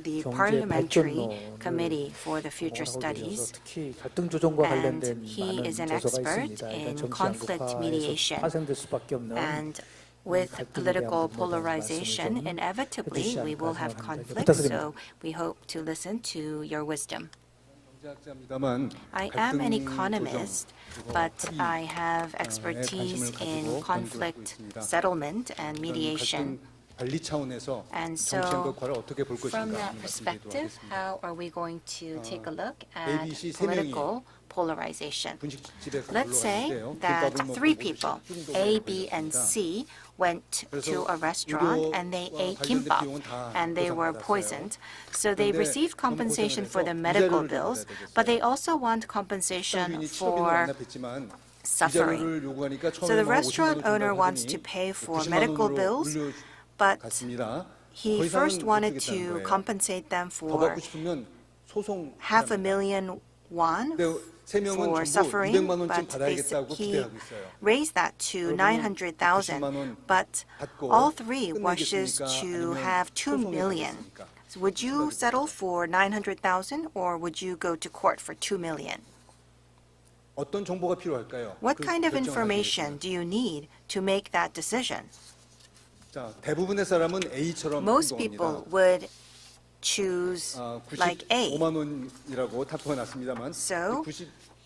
the 경제 parliamentary 발전론을 committee for the future 전공을 하고 계셔서 studies. 특히 갈등 조정과 And 관련된 he 많은 is an 저서가 expert 있습니다. in 정치 conflict 양극화에서 mediation. 파생될 수밖에 없는 And with 갈등에 대한 political 부분에 대한 polarization, 말씀을 좀 inevitably 해주시지 we will 않을까 have 생각합니다. conflict, 부탁드립니다. so we hope to listen to your wisdom. 경제학자입니다만 I am an 갈등 economist, 조정, but 합의, I have expertise in conflict settlement and mediation. 관리 차원에서 And 정치 so, 양극화를 어떻게 볼 것인가 from that 말씀드리도록 perspective, 하겠습니다. how are we going to take a look at ABC 세 명이 political polarization? 분식집에서 Let's say that three people, A, B, and C, went to a restaurant and they ate kimbap and they were poisoned. So they received compensation for the medical bills, but they also want compensation for suffering. So the restaurant owner wants to pay for medical bills, but he first wanted to compensate them for $500,000 for suffering, but he raised that to 900,000. But all three wishes to have 2 million. So would you settle for 900,000 or would you go to court for 2 million? 어떤 정보가 필요할까요? What kind of information do you need to make that decision? 자, 대부분의 사람은 A처럼 Most people would choose like A. 95만 원이라고 답표가 났습니다만 So,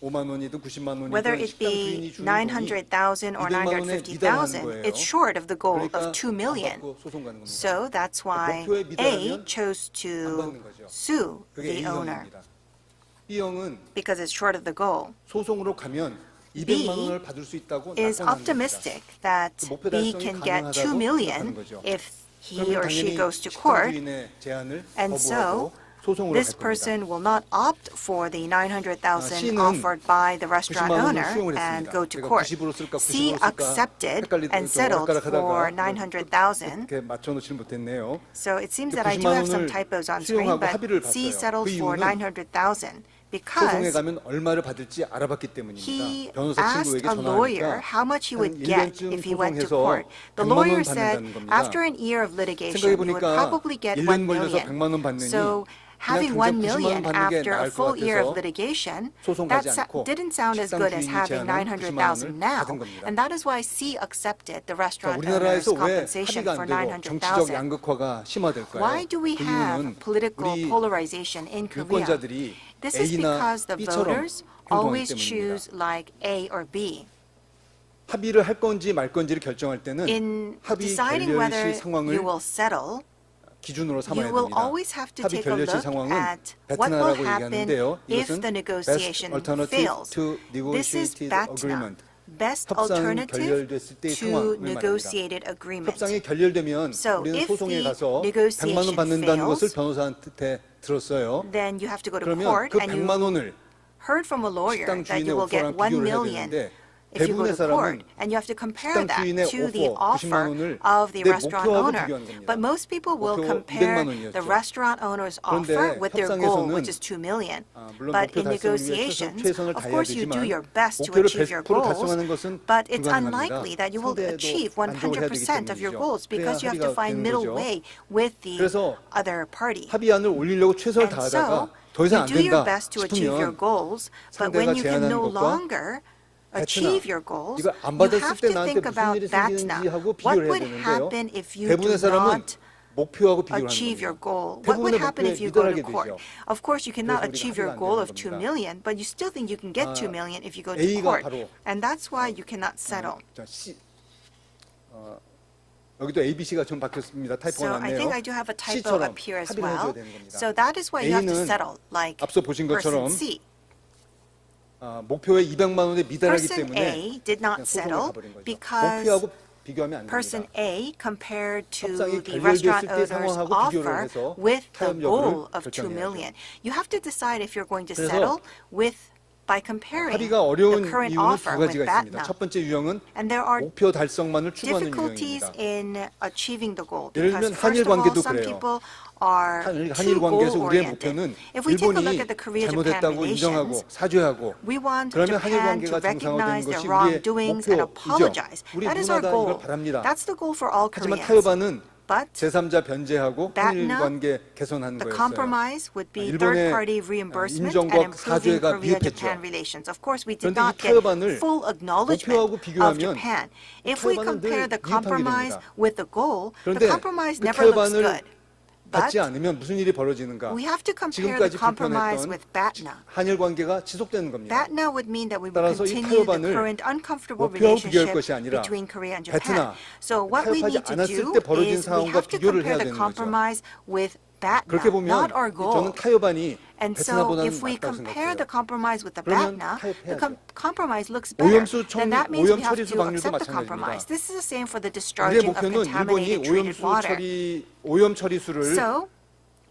95만 원이든 90만 원이든 Whether it 식당 be 주인이 주는 돈이 900,000 or 200만 원에 미달하는 950,000, 거예요. it's short of the goal 그러니까 of 2 million. 안 받고 소송 가는 겁니다. So that's why 목표에 A 미달하면 chose 안 to 받는 거죠. sue 그게 the owner A형입니다. B형은 because it's short of the goal. 소송으로 가면 200만 원을 받을 수 있다고 Is 낙관하는 optimistic 겁니다. that 목표 B 달성이 can get 2 가능하다고 million 생각하는 거죠. if he 그러면 or she 당연히 goes to 식당 court, 주인의 제안을 and 거부하고 so 소송으로 this 갈 겁니다. person will not opt for the 900,000 C는 offered by the restaurant 90만 원을 owner 수용을 and 했습니다. go to 제가 court. 90으로 쓸까 C 90으로 쓸까 accepted and settled for 900,000. 이렇게 맞춰놓지는 못했네요. So it seems 근데 that I do have 90만 some 원을 typos on screen, 수용하고 but 합의를 C 봤어요. settled 그 for 이유는 900,000 소송에 because 가면 얼마를 받을지 알아봤기 he 때문입니다. 변호사 asked 친구에게 a lawyer 전화하니까 how much he would 한 get 1년쯤 if he went to 소송해서 court. The 100만 원 lawyer said 받는다는 겁니다. after an year of litigation, 생각해 he would 보니까 probably get 1년 1 걸려서 million. 100만 원 받느니 So 그냥 having 당장 1 million 90만 원 받는 게 after a 나을 것 full year of 같아서 litigation, 소송 that 가지 않고 didn't sound as 식당 good as 주인이 having 제안한 900,000 90만 now. 원을 받은 겁니다. And that is why C accepted the 자, restaurant owner's 우리나라에서 왜 compensation 합의가 for 안 되고 정치적 900,000. 양극화가 심화될까요? Why do we 그 have 이유는 political 우리 polarization in Korea? 유권자들이 This is A나 because the B처럼 voters 행동하기 always 때문입니다. choose like A or B. 합의를 할 건지 말 건지를 결정할 때는 In 합의 deciding 결렬 whether 시 상황을 you will settle, 기준으로 삼아야 you will 됩니다. always have to 합의 take a 결렬 시 look 상황은 at what will 베트나라고 happen 얘기하는데요. if 이것은 the best negotiation alternative fails. to This is negotiated BATNA, agreement. best 협상 alternative 결렬됐을 때의 to 상황을 말합니다. negotiated agreement. 협상이 결렬되면 So 우리는 if 소송에 the 가서 100만 원 negotiation 받는다는 fails, 것을 변호사한테 들었어요. Then you have to go to 그러면 court 그 and you 100만 원을 heard from a lawyer 식당 that 주인의 you will get 오퍼랑 1 비교를 해야 million 되는데 if you go 대부분의 to court, 사람은 and you have to compare 식당 that 주인의 to the 오퍼 90만 offer 원을 of the 내 restaurant 목표하고 owner. 비교한 겁니다. But most people will 목표 compare 200만 원이었죠. the restaurant owner's 그런데 offer with their goal, 협상에서는 which is 2 million. 물론 But 목표 in 달성을 위해 negotiations, 최선을 of 다해야 course, you do 되지만 your best to 목표를 achieve your 100% goals, 달성하는 것은 but it's 불가능합니다. unlikely that you will 상대도 achieve 만족을 해야 되기 100% of your 때문이죠. goals because you have 그래야 to find 합의가 middle 되는 way 거죠. with the 그래서 other party. 합의안을 올리려고 최선을 And 다하다가 so, 더 이상 you 안 do your 된다 best to achieve your 싶으면 goals, but 상대가 when you can 제안하는 no 것과 longer achieve your goals, 이걸 안 you 받았을 have 때 to 나한테 think 무슨 about 일이 that 생기는지 now. 하고 What 비교를 해야 would 되는데요. happen if you do 대부분의 사람은 not 목표하고 비교를 하는 achieve your 겁니다. goal? What would 대부분의 happen 목표에 if you go to 미달하게 court? 되죠. Of course, you cannot 그래서 우리가 achieve your 합의가 안 goal 되는 of 2 겁니다. million, but you still think you can get 2 million if you go to A가 court. 바로 And that's why you cannot settle. 자, 여기도 ABC가 좀 바뀌었습니다. 타이포가 So I think 났네요. I do have a typo C처럼 up here as 합의를 해줘야 well. 되는 겁니다. So that is why you have to A는 settle like 앞서 보신 것처럼 person C. 목표에 200만 원에 미달하기 Person 때문에 A did not 그냥 소송을 settle 가버린 거죠. because 목표하고 비교하면 안 person 됩니다. A compared to 협상이 the restaurant 결렬됐을 때 owner's 상황하고 비교를 offer 해서 with the 타협 goal 여부를 of 2 결정해야죠. million. You have to decide if you're going to 그래서 settle with by comparing 합의가 the 어려운 current 이유는 offer 두 with 가지가 있습니다. BATNA. 첫 번째 유형은 And there are 목표 달성만을 추구하는 difficulties 유형입니다. in achieving the goal 예를 because 들면 first 한일 of all, 관계도 some 그래요. people are 한일 too 관계에서 우리의 goal-oriented. 목표는 If we take a look 일본이 at the Korea-Japan 잘못했다고 인정하고 relations, 사죄하고 we want 그러면 한일 Japan 관계가 to 정상화되는 recognize their 것이 우리의 wrongdoings and 목표이죠. apologize. 우리 That is our 누구나 다 이걸 goal. 바랍니다. That's the goal for all 하지만 Koreans. 타협안은 But 제3자 변제하고 한일 BATNA, 관계 개선하는 the 거였어요. compromise would be 일본의 third-party reimbursement 인정과 and improving 사죄가 Korea-Japan 미흡했죠. relations. Of course, we did 그런데 이 not get 타협안을 full acknowledgement 목표하고 of 비교하면 Japan. If we 타협안은 compare 늘 the 미흡하게 compromise 됩니다. with the goal, the 그런데 compromise 그 never looks 타협안을 good. 받지 But 않으면 무슨 일이 벌어지는가? we have to compare the 지금까지 compromise 불편했던 with BATNA. 한일 관계가 지속되는 겁니다. BATNA would mean that we would 따라서 이 continue the 타협안을 current uncomfortable 목표하고 비교할 relationship 것이 아니라 between Korea and 베트남, Japan. So what we 타협하지 need to 않았을 do 때 벌어진 is we 상황과 have to 비교를 해야 compare the 되는 거죠. compromise with 그렇게 BATNA, 보면 not our goal. 저는 타협안이 And so 베트남보다는 if we 낫다고 compare the 생각해요. compromise with the 그러면 BATNA, the 타협해야죠. compromise looks better. 오염수 Then that means we have 오염 처리수 to 방류도 accept the 마찬가지입니다. compromise. This is the same for the 우리의 discharging of 목표는 일본이 contaminated treated water. 오염 처리수를 So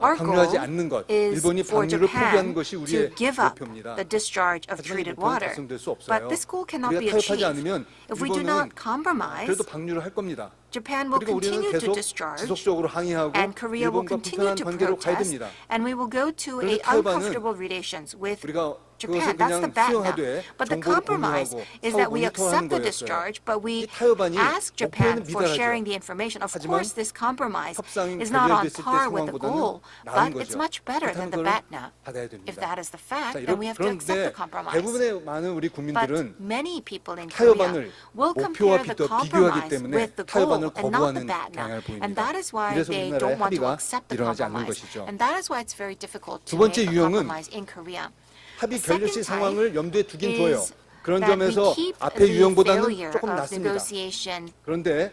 our 방류하지 goal 않는 것, is 일본이 for 방류를 포기하는 Japan 것이 to 우리의 give up 목표입니다. the discharge of 하지만 이 treated 목표는 water. 달성될 수 없어요. But this goal cannot be 우리가 타협하지 achieved. 않으면 If we do 일본은 not compromise, 그래도 방류를 할 겁니다. Japan will 그리고 우리는 continue to 계속 discharge, 지속적으로 항의하고 and Korea will 일본과 continue 불편한 to 관계로 가야 protest, 됩니다. and we will go to 그래서 a 타협안은 uncomfortable relations with 우리가 Japan. 그것을 That's the 그냥 BATNA. 수용하되 But the 정보를 compromise 공유하고 is 서로 that we 모니터하는 accept the 거였어요. discharge, but we 이 타협안이 ask Japan 목표에는 for 미달하죠. sharing the information. Of 하지만 course, this compromise 협상이 is not on 결렬됐을 때 par with the 상황보다는 goal, 나은 but it's 거죠. much better than the 그렇다는 BATNA. 걸 받아야 됩니다. If that is the fact, 자, then we have to accept 그런데 the compromise. 대부분의 많은 우리 But 국민들은 many people in Korea 타협안을 will 목표와 compare the 비교하기 compromise 때문에 with the goal 타협안을 and not the 거부하는 BATNA. 경향을 And 보입니다. that is why 이래서 they 우리나라의 don't want to 합의가 accept the 일어나지 않는 compromise. 것이죠. And that is why it's very difficult to 두 번째 make a 유형은 compromise in Korea. 합의 The 결렬시 second 상황을 염두에 두긴 둬요. is 그런 that we 점에서 keep 앞에 the 유형보다는 failure 조금 of 낫습니다. negotiation 그런데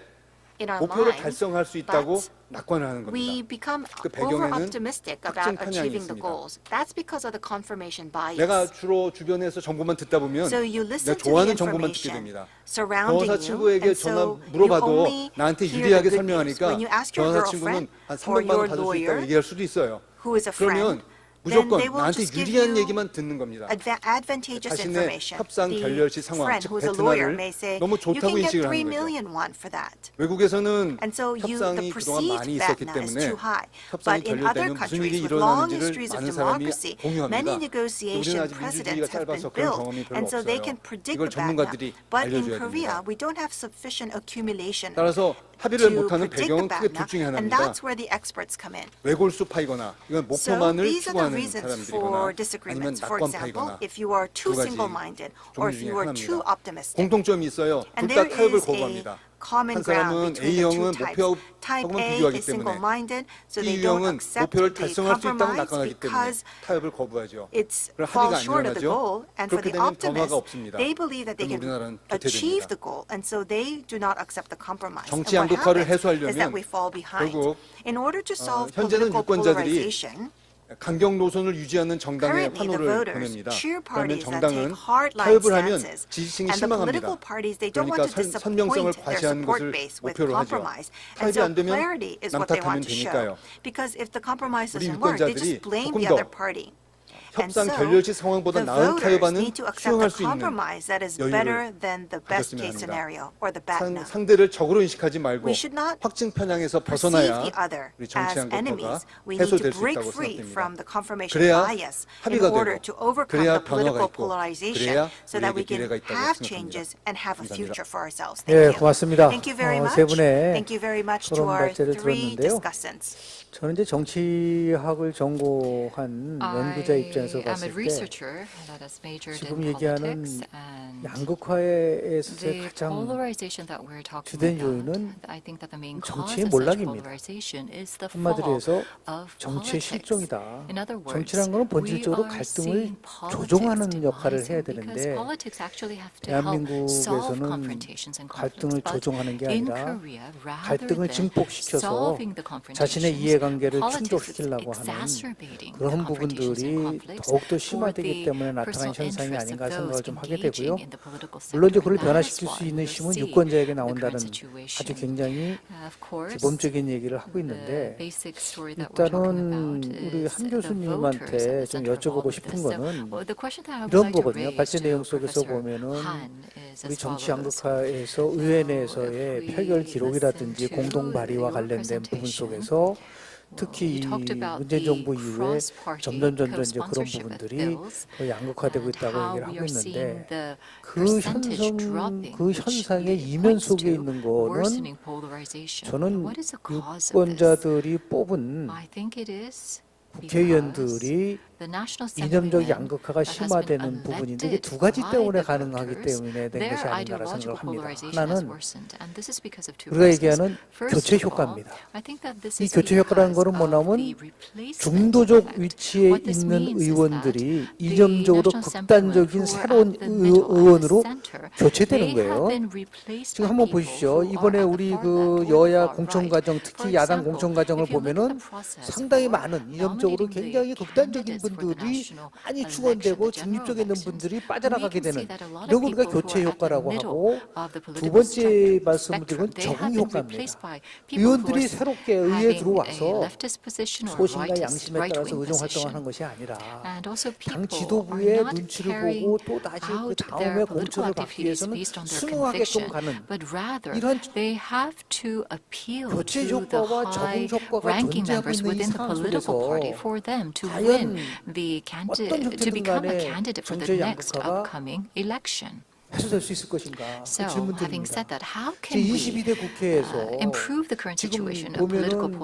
in our 목표를 mind, 달성할 수 있다고 but 낙관을 하는 we 겁니다. become 그 배경에는 over-optimistic 확증 about 편향이 achieving the 있습니다. goals. That's because of the confirmation bias. 내가 주로 주변에서 정보만 듣다 보면 So you listen 내가 to the 좋아하는 정보만 듣게 information 됩니다. surrounding 변호사 you, 친구에게 and 전화 so you 물어봐도 only 나한테 hear 유리하게 the good news. 설명하니까 When you ask your 변호사 친구는 girlfriend 한 or 300만 your 원 받을 수 있다고 lawyer 얘기할 수도 있어요. who is a friend, 그러면 then 무조건 they will 나한테 just give 유리한 you 얘기만 듣는 겁니다. advantageous 자신의 information. 협상 The 결렬시 상황, friend 즉 who's a lawyer 베트남을 may say, 너무 you 좋다고 can get 인식을 3 하는 거죠. million won for that. 외국에서는 And so the 협상이 그동안 perceived 많이 있었기 BATNA is 때문에 too high. 협상이 But in other 결렬되면 무슨 일이 countries with long 일어나는지를 histories of 많은 사람이 democracy, 공유합니다. many 우리는 negotiation 아직 민주주의가 precedents have been 짧아서 그런 built, 경험이 별로 and so they 없어요. can predict 이걸 the 전문가들이 BATNA. But in 알려줘야 Korea, 됩니다. we don't have sufficient accumulation 따라서 합의를 to 못하는 predict the 배경은 크게 둘 BATNA, 중에 and 하나입니다. that's where the experts come in. 외골수 파이거나 이건 So 목표만을 these are the 추구하는 reasons 사람들이거나 for 아니면 disagreements. For 낙관 example, 파이거나 if you are too 두 가지 single-minded or 종류 if 중에 you are too 하나입니다. optimistic. 공통점이 있어요. And 둘 다 there 타협을 is a 거부합니다. common 한 ground 사람은 between the two A형은 types. 목표하고만 Type A 비교하기 is 때문에 single-minded, so 이 they don't 유형은 accept 목표를 the 달성할 수 있다고 compromise 낙관하기 때문에 because 타협을 거부하죠. it 그럼 falls 합의가 안 short of the 일어나죠. goal. And for 그렇게 the 되면 변화가 optimists, 없습니다. they believe that they 그럼 can 우리나라는 achieve 도태됩니다. the goal, and so they do not accept the compromise. And 정치 what 양극화를 happens is that 해소하려면 we fall behind. 결국 In order to solve 현재는 political 유권자들이 polarization, 강경 노선을 유지하는 정당에 currently the 환호를 voters 보냅니다. cheer 그러면 parties that 정당은 take hardline 타협을 하면 stances, 지지층이 and the political 실망합니다. parties they don't 그러니까 want to 선명성을 disappoint their 과시하는 support 것을 base with 목표로 하죠. compromise. And 타협이 so 안 되면 clarity is 남 what they 탓하면 want to show. 되니까요. Because if the compromise 우리 doesn't work, they 유권자들이 just blame 조금 the 더 other party. And 협상 so 결렬시 상황보다 the 나은 voters 타협안은 need to accept 수용할 the 수 있는 compromise that is 여유를 better than the best 가졌으면 case 합니다. scenario or the BATNA. 상대를 적으로 인식하지 말고 We should not 확증 편향에서 perceive 벗어나야 the other 우리 정치 as 양극화가 enemies. We need to 해소될 수 break 있다고 free from 생각됩니다. the confirmation 그래야 bias in 합의가 order 되고 to overcome 그래야 the 변화가 political 있고 polarization 그래야 so that we 우리에게 can 미래가 있다고 have 생각합니다. changes and have a future for ourselves. 예, Thank you. 고맙습니다. Thank you very much. 세 분의 Thank you very much to 토론 our 발제를 three 들었는데요. discussants. 저는 이제 정치학을 전공한 연구자 입장에서 봤을 때 지금 얘기하는 양극화에서의 가장 주된 요인은 정치의 몰락입니다. 한마디로 해서 정치의 실종이다. 정치라는 것은 본질적으로 갈등을 조정하는 역할을 해야 되는데 대한민국에서는 갈등을 조정하는 게 아니라 갈등을 증폭시켜서 자신의 이해관계를 충족시키려고 하는 그런 부분들이 더욱더 심화되기 때문에 나타난 현상이 아닌가 생각을 좀 하게 되고요. 물론 이제 그걸 변화시킬 수 있는 힘은 유권자에게 나온다는 아주 굉장히 기본적인 얘기를 하고 있는데 일단은 우리 한 교수님한테 좀 여쭤보고 싶은 거는 이런 거거든요. 발제 내용 속에서 보면은 우리 정치 양극화에서 의회 내에서의 표결 기록이라든지 공동 발의와 관련된 부분 속에서 특히 이 문재인 정부 이후에 점점 이제 그런 부분들이 더 양극화되고 있다고 얘기를 하고 있는데 그 현상의 이면 속에 있는 거는 저는 유권자들이 뽑은 국회의원들이 이념적 양극화가 심화되는 부분인데 이게 두 가지 때문에 가능하기 때문에 된 것이 아닌가라는 생각을 합니다. 하나는 우리가 얘기하는 교체 효과입니다. 이 교체 효과라는 것은 뭐냐면 중도적 위치에 있는 의원들이 이념적으로 극단적인 새로운 의원으로 교체되는 거예요. 지금 한번 보십시오. 이번에 우리 그 여야 공천과정, 특히 야당 공천과정을 보면은 상당히 많은 이념적으로 굉장히 극단적인 분들이 많이 충원되고 중립적에 있는 분들이 빠져나가게 되는 이런 우리가 교체 효과라고 하고 두 번째 말씀을 드리면 적응 효과입니다. 의원들이 새롭게 의회에 들어와서 소신과 양심에 따라서 의정 활동을 하는 것이 아니라 당 지도부의 눈치를 보고 또 다시 그 다음에 공천을 받기 위해서는 순응하게끔 가는 이런 교체 효과와 적응 효과가 존재하고 있는 이 상황 속에서 과연 어떤 형태든 간에 정치의 양극화가 해소될 수 있을 것인가 그 질문 드립니다. 제22대 국회에서 지금 보면은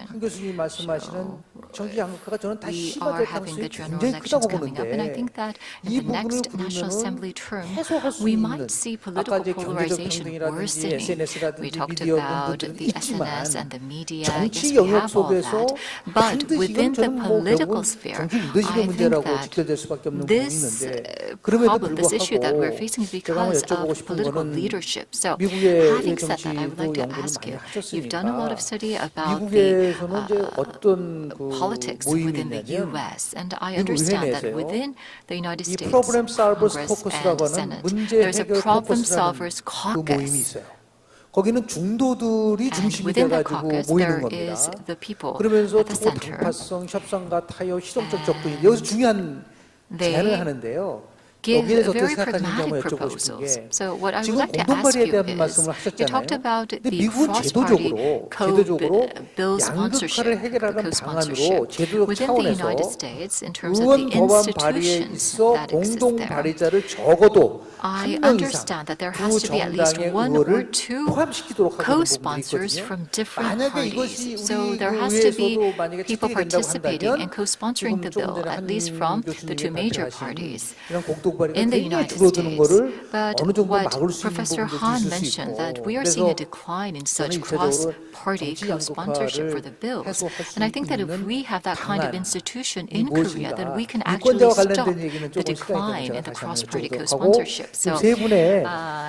한 교수님이 말씀하시는 정치 양극화가 저는 다 심화될 가능성이 굉장히 크다고 보는데 이 부분을 그러면은 해소할 수 있는 아까 이제 경제적 평등이라든지 SNS라든지 미디어 분들도 있지만 정치 영역 속에서 반드시 이건 저는 뭐 결국은 정치 리더십의 문제라고 직결될 수밖에 없는 부분이 있는데 그럼에도 불구하고 제가 여쭤보고 싶은 거는 미국의 정치도 연구를 많이 하셨으니까 미국에서는 이제 어떤 그 모임이 있냐면 미국 의회 내에서요. 이 프로블렘 솔버스 코커스라고 하는 문제 해결 코커스라는 그 모임이 있어요. 거기는 중도들이 중심이 돼가지고 모이는 겁니다. 그러면서 투고 단파성, 협상과 타협, 실용적 접근 여기서 중요한 제안을 하는데요. 여기에 대해서 어떻게 생각하는지 한번 여쭤보고 싶은 게 지금 공동발의에 대한 말씀을 하셨잖아요. 근데 미국은 제도적으로 양극화를 해결하는 방안으로 제도적 차원에서 의원 법안 발의에 있어 공동발의자를 적어도 한 명 이상 두 정당의 의원을 포함시키도록 하는 부분이 있거든요. 만약에 이것이 우리 의회에서도 만약에 채택이 된다고 한다면 지금 조금 전에 한 교수님이 발표하신 이런 공동발의가 굉장히 줄어드는 거를 어느 정도 막을 수 있는 부분도 있을 수 있고 그래서 저는 일차적으로 정치 양극화를 해소할 수 있는 방안 무엇인가 유권자와 관련된 얘기는 조금 시간이 되면 제가 다시 한번 여쭤보도록 하고 지금 세 분의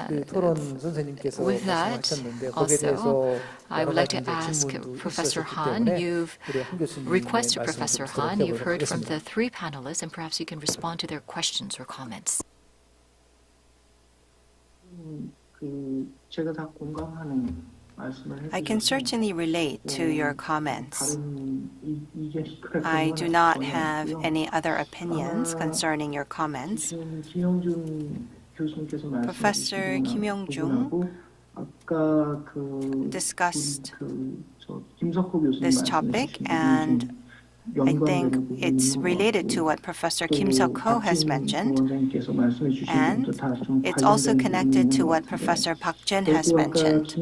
그 토론 선생님께서 말씀하셨는데 거기에 대해서 I would like to ask Professor Han, you've requested Professor Han, you've heard from the three panelists, and perhaps you can respond to their questions or comments. 제가 다 공감하는 말씀을 I can certainly relate to your comments. I do not have any other opinions concerning your comments. Professor Kim Yong-jung discussed this topic, and I think it's related to what Professor Kim Seok-ho has mentioned, and it's also connected to what Professor Park Jin has mentioned.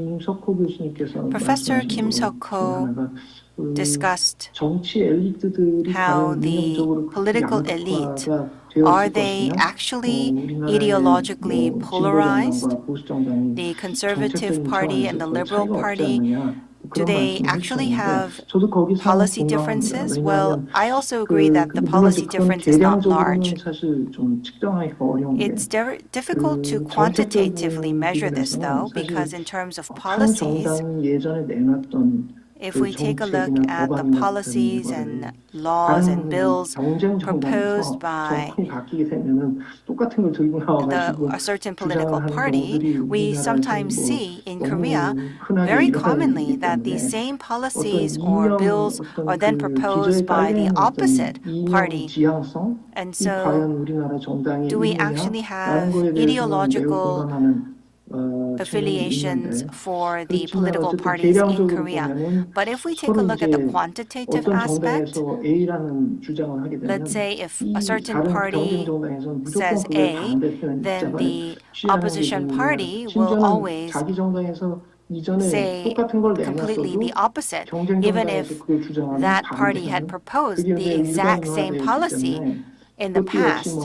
Professor Kim Seok-ho discussed how the political elite, are they actually ideologically polarized? The Conservative Party and the Liberal Party, do they actually have policy differences? Well, I also agree that the policy difference is not large. It's difficult to quantitatively measure this, though, because in terms of policies, if we take a look at the policies and laws and bills proposed by a certain political party, we sometimes see in Korea very commonly that these same policies or bills are then proposed by the opposite party. And so, do we actually have ideological affiliations for the political parties in Korea? But if we take a look at the quantitative aspect, let's say if a certain party says A, then the opposition party will always say completely the opposite, even if that party had proposed the exact same policy in the past.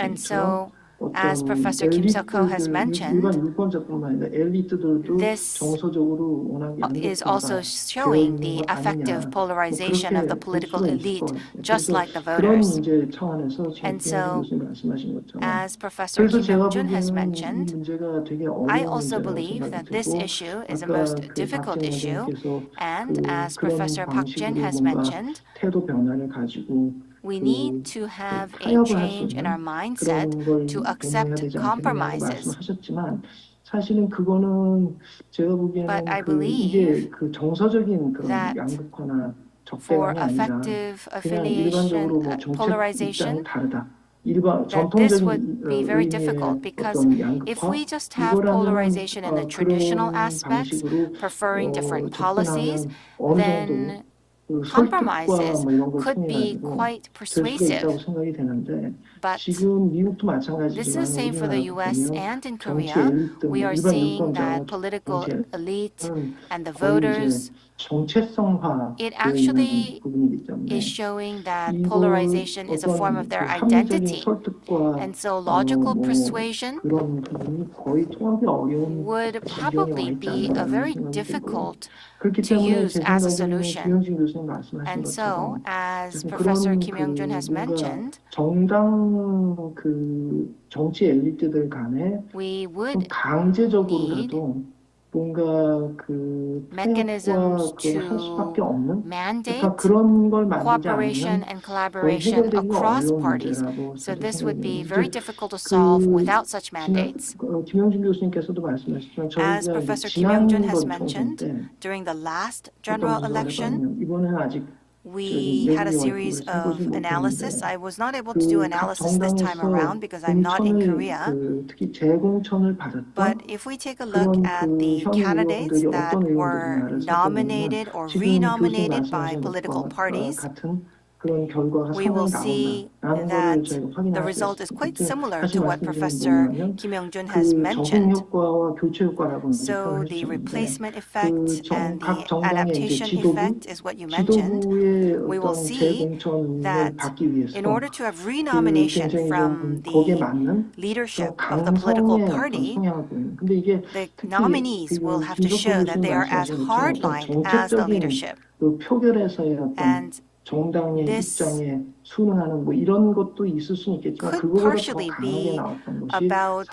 And so, as Professor Kim Seok-ho has mentioned, this is also showing the affective polarization of the political elite, just like the voters. And so, as Professor Kim Young-jun has mentioned, I also believe that this issue is a most difficult issue, and as Professor Park Jin has mentioned, we need to have a change in our mindset to accept compromises. But I believe that for affective affiliation, polarization, that this would be very difficult, because if we just have polarization in the traditional aspects, preferring different policies, then compromises could be quite persuasive. But this is the same for the US and in Korea. We are seeing that political elite and the voters, it actually is showing that polarization is a form of their identity. And so logical persuasion would probably be a very difficult to use as a solution. And so, as Professor Kim Young-jun has mentioned, we would need mechanisms to mandate cooperation and collaboration across parties. So this would be very difficult to solve without such mandates. As Professor Kim Young-jun has mentioned, during the last general election, we had a series of analysis. I was not able to do analysis this time around because I'm not in Korea. But if we take a look at the candidates that were nominated or renominated by political parties, we will see that the result is quite similar to what Professor Kim Young-jun has mentioned. So the replacement effect and the adaptation effect is what you mentioned. We will see that in order to have renomination from the leadership of the political party, the nominees will have to show that they are as hardline as the leadership. And this could partially be about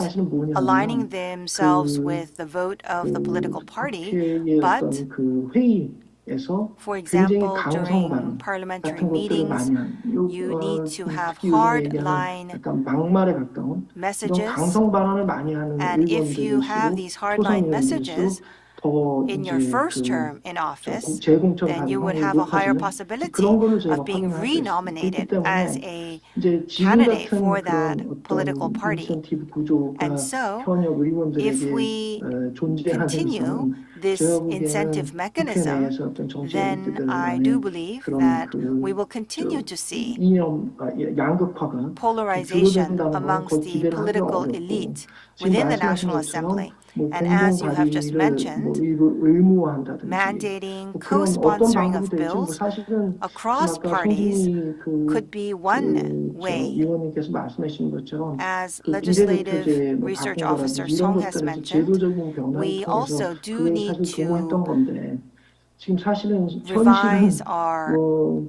aligning themselves with the vote of the political party, but for example, during parliamentary meetings, you need to have hard-line messages, and if you have these hard-line messages, 더 in 이제 your first 그 term in office, 재공천 then you would 가능성이 have a higher 높아지는 possibility 그런 거를 제가 of being 확인할 수 있습니다. renominated 그렇기 as 때문에 a 이제 지금 candidate 같은 for that 그런 political 어떤 party. 인센티브 구조가 And so, 현역 if 의원들에게 we 존재하는 continue 이상은 this 제가 incentive 보기에는 국회 mechanism, 내에서 어떤 정치 then 엘리트들 I do 간의 believe 그런 that 그 we will continue to see 이념 양극화가 polarization 줄어든다는 건 amongst 거의 the 기대를 하기 political 어렵고 elite 지금 within the 말씀하신 National 것처럼 Assembly. 뭐 And 공동 as you have just 발의를 뭐 mentioned, 의무화한다든지 mandating 뭐 그런 어떤 co-sponsoring 방법이 of 될지 뭐 bills 사실은 across 지금 아까 parties 송진희 could be one 저 way. 위원님께서 말씀하신 것처럼 As 그 legislative 비례대표제 뭐 research 바꾼 officer 거라든지 이런 Song has 것들에서 mentioned, 제도적인 변화를 we 통해서 also do 그걸 need 사실 도모했던 to 건데 지금 사실은 revise 현실은 our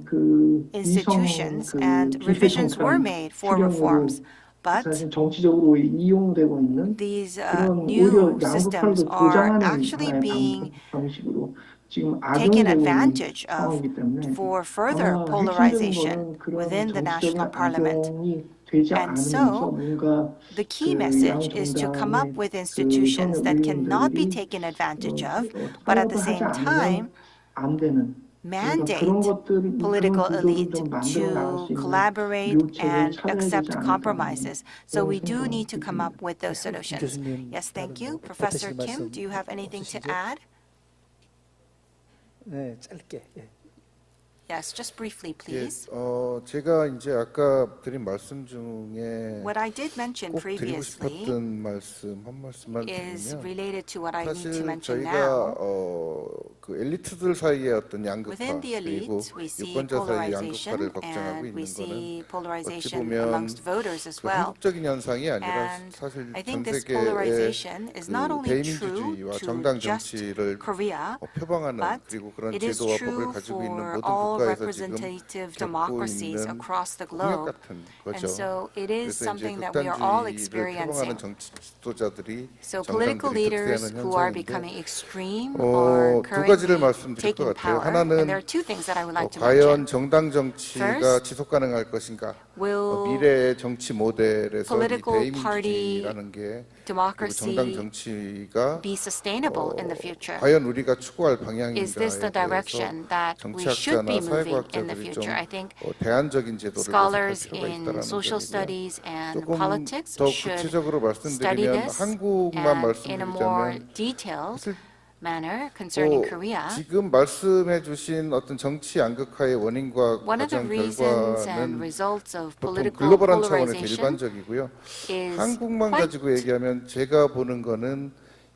그 institutions, 그 and revisions were made for 필연으로 reforms. But 사실 정치적으로 이용되고 있는 these 그런 new 오히려 systems 양극화를 더 are 조장하는 actually 하나의 being 방식으로 지금 taken 악용되고 있는 advantage of 상황이기 때문에 for further 아마 핵심적인 polarization 거는 그런 within the 정치적인 national parliament. 악용이 되지 And 않으면서 so, 뭔가 the key 그 message is to come up 양정당의 with 그 institutions 현역 that cannot be 의원들이 taken advantage of, but 통합을 at the 하지 same 않으면 time, 안 되는 그러니까 그런 mandate 것들이 그런 political 구조를 elite 좀 만들어 나갈 수 to 있는 collaborate 묘책을 and 찾아야 되지 accept 않을까 compromises. So 그런 we do 생각이 need to come up 듭니다. with those solutions. 교수님, Yes, thank 다른 you. 뭐 Professor 덧붙이실 Kim, 말씀 do you have anything to 없으시죠? add? 네, 짧게. 예. Yes, just briefly, 예, please. 제가 이제 아까 드린 말씀 중에 What I did mention 꼭 드리고 previously 싶었던 말씀 한 말씀만 is 드리면 related to what I need to 사실 mention 저희가 now. 그 엘리트들 사이의 어떤 양극화 Within the 그리고 elite, we see 유권자 사이의 polarization, 양극화를 걱정하고 and we 있는 see 거는 어찌 polarization 보면 amongst voters as 그 well. 한국적인 현상이 아니라 And 사실 I 전 think this 세계의 polarization is not 그 only true 대민주주의와 to 정당 just 정치를 Korea, 표방하는 but 그리고 그런 it is 제도와 법을 true 가지고 있는 for 모든 all 국가에서 지금 representative 겪고 democracies 있는 across the 폭력 globe. 같은 And 거죠. so it is 그래서 이제 something that we are all 극단주의를 experiencing. 표방하는 정치 지도자들이 So political 정당들이 leaders 득세하는 who are 현상인데 becoming extreme are 두 가지를 currently 말씀드릴 것 taking 같아요. power. And there 하나는 are two things that I would like to 과연 mention. 정당 정치가 First, 지속 가능할 것인가? will 미래의 정치 모델에서 이 political 대의민주주의라는 게 그리고 democracy 정당 정치가 be sustainable in the future? 과연 우리가 추구할 Is this the 방향인가에 대해서 direction that we should be 정치학자나 moving in the 사회과학자들이 좀 future? I think 대안적인 제도를 scholars 모색할 필요가 in 있다는 social 점이고요. studies and 조금 politics 더 should 구체적으로 study 말씀드리면 this 한국만 and in a more 말씀드리자면 detailed 사실 manner concerning Korea. 지금 말씀해주신 어떤 정치 양극화의 원인과 One of the 과정 reasons and 결과는 results of 보통 political 글로벌한 차원에서 polarization 일반적이고요. is 한국만 quite 가지고 얘기하면 제가 보는 거는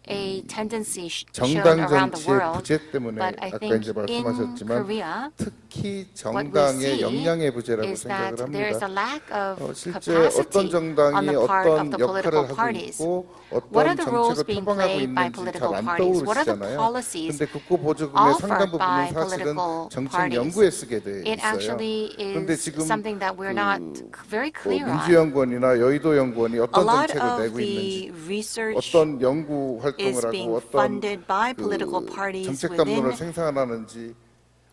a tendency shown 정당 around the 정치의 world. 부재 때문에 But I 아까 think 이제 in 말씀하셨지만 Korea, 특히 what we 정당의 see 역량의 부재라고 is that 생각을 there is a 합니다. lack of 실제 어떤 capacity on 정당이 the part of 어떤 the 역할을 political 하고 parties. 있고 What are 어떤 the roles 정책을 being 표방하고 played by 있는지 political 잘 안 parties? What are the 떠오르시잖아요. policies 그런데 국고보조금의 상당 offered 부분은 by 사실은 political 정책 parties? 연구에 쓰게 돼 It 있어요. actually 그런데 is 지금 something that we're not very clear on. 민주연구원이나 여의도연구원이 A 어떤 lot 정책을 of 내고 있는지 the research 어떤 연구 활동을 is 하고 being 어떤 funded by political parties 정책 담론을 within 생산하는지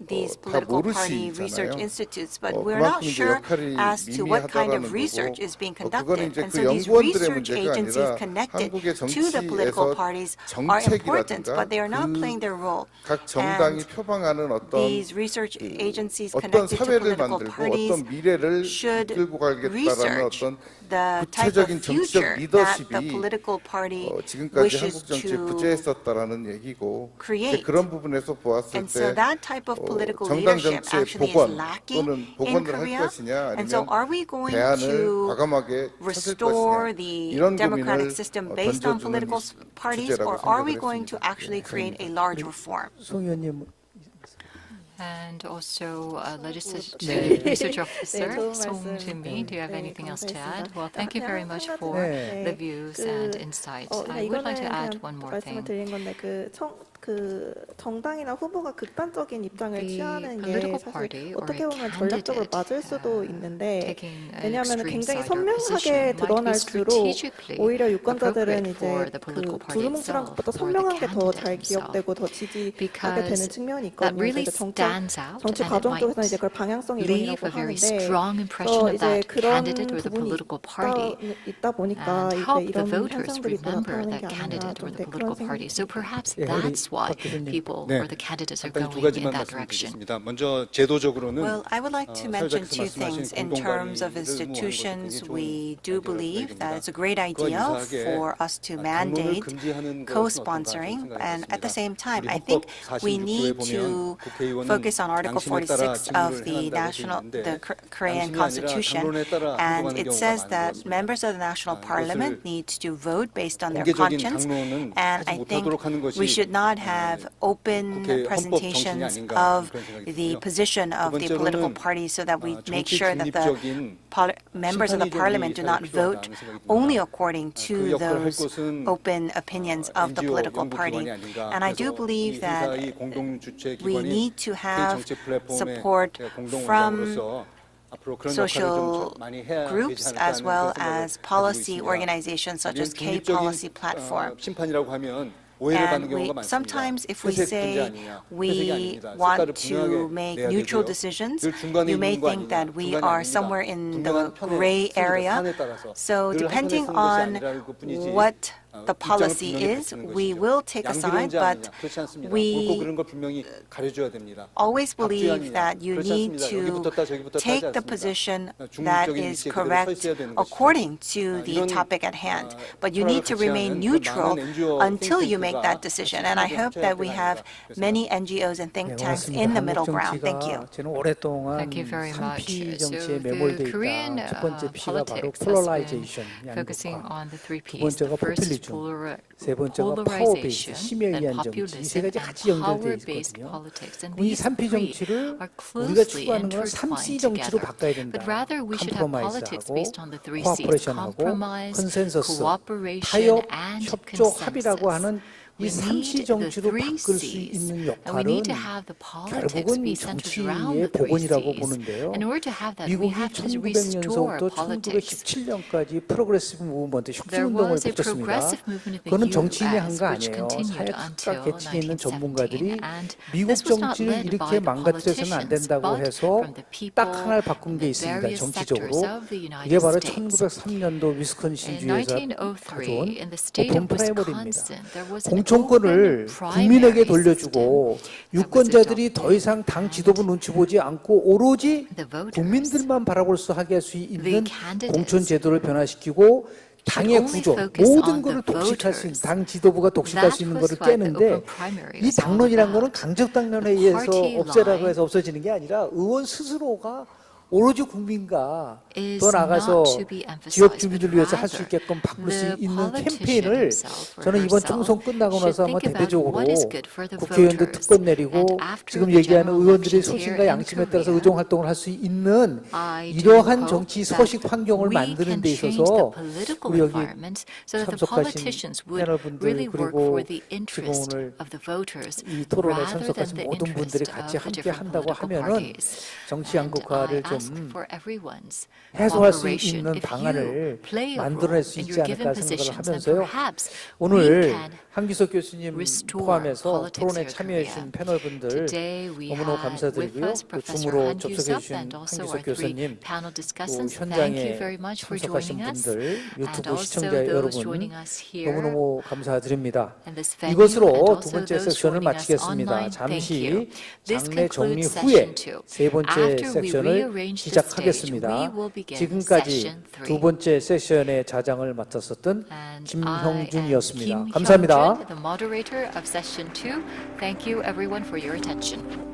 these 다 political party 모르시잖아요. research institutes, but we're not 그만큼 이제 sure 역할이 as to what kind 미미하다라는 of research 거고 is being 그거는 conducted. 이제 And 그 so these 연구원들의 research 문제가 agencies 아니라 connected 한국의 to the political 정치에서 parties are important, 정책이라든가 but they are not playing their role. 각 정당이 And 표방하는 어떤 these research agencies 어떤 connected to 사회를 political 만들고 parties 어떤 미래를 should 이끌고 가겠다라는 research 어떤 the type of 구체적인 정치적 future that 리더십이 the political party 지금까지 wishes 한국 정치에 to 부재했었다라는 얘기고 이제 create. 그런 부분에서 보았을 And so 때 that type of political 정당 leadership 정치의 actually is 복원 lacking 또는 in 복원을 할 Korea. 것이냐 And so 아니면 are we going 대안을 to 과감하게 찾을 restore 것이냐 the 이런 democratic 고민을 system based on 던져주는 political parties, 주제라고 or are we 생각을 going to 했습니다. actually create a large reform? 송 의원님 And also legislative 네. research officer 좋은 Song 말씀. Jin-mi, do you have anything else to add? 감사했습니다. Well, thank you very 그냥 much 한 for 네. the views and insights. I would like to add one more 말씀을 thing. 드린 건데 그 정당이나 후보가 극단적인 입장을 The 취하는 게 political 사실 party or 어떻게 a 보면 전략적으로 candidate 맞을 수도 있는데 taking an 왜냐하면 extreme 굉장히 side or 선명하게 position might be 드러날수록 strategically 오히려 유권자들은 appropriate for 이제 the political 그 party 두루뭉술한 itself 것보다 or the 선명한 게 더 candidate 잘 himself. 기억되고 더 지지하게 되는 Because 측면이 that 있거든요. really 그래서 정치 stands out 정치 and it 과정 might 쪽에서는 이제 그걸 방향성 leave 이론이라고 a very 하는데 strong impression of 이제 that 그런 candidate or the 부분이 political party 있다 보니까 and 이제 help the 이런 voters 현상들이 또 remember 나타나는 that 게 아닌가 candidate or 좀 the 그런 political party. 생각이 So 듭니다. perhaps 예, 우리 that's why 박 교수님. people 네. or the candidates are 간단히 두 going in 가지만 that direction. 말씀드리겠습니다. 먼저 제도적으로는 Well, I would like to mention two 사회자께서 things. 말씀하신 In terms of 공동발의를 institutions, 의무화하는 것도 we 굉장히 do 좋은 believe that 아이디어입니다. it's a great 그와 idea 유사하게 for us to 당론을 mandate 금지하는 것은 co-sponsoring. 어떤가 And at the same time, 우리 I think 헌법 we 46조에 need 보면 to 국회의원은 focus on Article 양심에 따라 46 of 직무를 the 행한다고 Korean 양심이 아니라 Constitution. 당론에 따라 And 행동하는 it 경우가 says 많은 것 that 같습니다. members of the national parliament need to vote based on their 공개적인 conscience. 당론은 And 하지 I think 못하도록 하는 것이 we should not have open 국회의 헌법 정신이 presentations 아닌가 of 그런 생각이 the 들고요. position 두 of the political 번째로는 party so that we make 정치 sure that the 중립적인 members of the parliament do not vote only according to those open opinions of the political party. And I do believe that we need to have support from social groups as well as policy organizations such as K-Policy Platform. 심판이라고 하면 오해를 받는 경우가 많습니다. Sometimes if we say we want to make neutral decisions, you may think that we are somewhere in the gray area. So depending on what the policy is, we will take a side, but we always believe that you need to take the position that is correct according to the topic at hand. But you need to remain neutral until you make that decision. And I hope that we have many NGOs and think tanks in the middle ground. Thank you. 저는 오랫동안 Thank you very much. 3P So 정치에 the 매몰돼 Korean 있다. 첫 번째 P가 바로 politics has been polarization, focusing 양극화. on the three 두 P's. The 번째가 first is 포퓰리즘, 세 번째가 파워 베이스, polarization, 힘에 then 의한 정치. 이 populism, 세 가지 and 같이 연결되어 power-based 있거든요. politics. And 이 these 3P three 정치를 are 우리가 closely 추구하는 건 3C intertwined 정치로 together. 바꿔야 된다. But rather we should have politics 컴프로마이스하고 based on the three C's: 코퍼레이션하고 compromise, 컨센서스, cooperation, 타협, and 협조, 합의라고 consensus. 하는 이 We need 3C the 정치로 three 바꿀 수 C's, 있는 and we 역할은 need to have the politics 결국은 be centered around 정치의 the three 복원이라고 C's. 보는데요. In order to have that, we 미국이 have to restore 1900년서부터 politics. 1917년까지 프로그레시브 무브먼트 There 혁신운동을 was a 펼쳤습니다. progressive movement in 그거는 the 정치인이 한 U.S. 거 which 아니에요. continued 사회 until 각각 계층에 있는 1917, 전문가들이 and 미국 this was not 정치를 led 이렇게 by the 망가뜨려서는 안 politicians, 된다고 but 해서 from the people 딱 하나를 바꾼 in 게 the 있습니다. various 정치적으로. sectors of the 그게 United 바로 States. 1903년도 위스콘신주에서 In 1903, 가져온 in the state 오픈 of 프라이머리입니다. Wisconsin, there was an 공천권을 open 국민에게 primary 돌려주고 system 유권자들이 that was 더 이상 당 지도부 눈치 보지 않고 오로지 The voters, 국민들만 바라볼 수 하게 할 수 있는 the candidates 공천 제도를 변화시키고 당의 only 구조, focus 모든 on 것을 the 독식할 수 있는 voters. 당 지도부가 독식할 수 있는 That 것을 was what the 깨는데 open primary 이 was all 당론이란 거는 about. 강적 당론에 The 의해서 party 없애라고 line 해서 없어지는 게 아니라 의원 스스로가 오로지 국민과 is 더 나가서 not to be 지역 emphasized, 주민들을 but 위해서 할 수 rather 있게끔 바꿀 수 the 있는 politician 캠페인을 himself or 저는 이번 herself 총선 끝나고 should 나서 한번 think about 대대적으로 what is good for the 국회의원들 voters. 특권 내리고 And after 지금 the 얘기하는 general 의원들의 elections here 소신과 in 양심에 따라서 Korea, 의정 활동을 할 수 있는 I do 이러한 hope 정치 that 서식 환경을 we 만드는 can 데 change 있어서 the political 우리 여기 environment so that the 참석하신 politicians would 패널분들 really work 그리고 for the 지금 interest 오늘 of the voters 이 토론에 rather than 참석하신 the 모든 분들이 interest 같이 of the 함께 different 한다고 political 하면은 parties. 정치 And 양극화를 I ask 좀 for everyone's 해소할 수 cooperation. 있는 If 방안을 you play a 만들어낼 role 수 in 있지 your given 않을까 생각을 positions, then 하면서요. perhaps we 오늘 can 한기석 교수님 restore 포함해서 politics 토론에 here in 참여해 Korea. 주신 패널분들 Today we 너무너무 had with 감사드리고요. us 또 Professor 줌으로 Han 접속해 Kyusub 주신 and also 한기석 our three 교수님, panel 또 discussants. Thank you 현장에 very much for 참석하신 joining us. 분들, And 유튜브 also 시청자 those 여러분 joining us here 너무너무 감사드립니다. in this venue, and 이것으로 두 also 번째 those 섹션을 joining us 마치겠습니다. online. Thank you. 잠시 This 장례 정리 concludes 후에 session 2. 세 번째 After we 섹션을 rearrange the stage, 시작하겠습니다. we will begin 지금까지 session 3. 두 번째 세션의 자장을 맡았었던 And 김형준이었습니다. I am Kim 감사합니다. Hyung-jun, the moderator of session 2. Thank you everyone for your attention.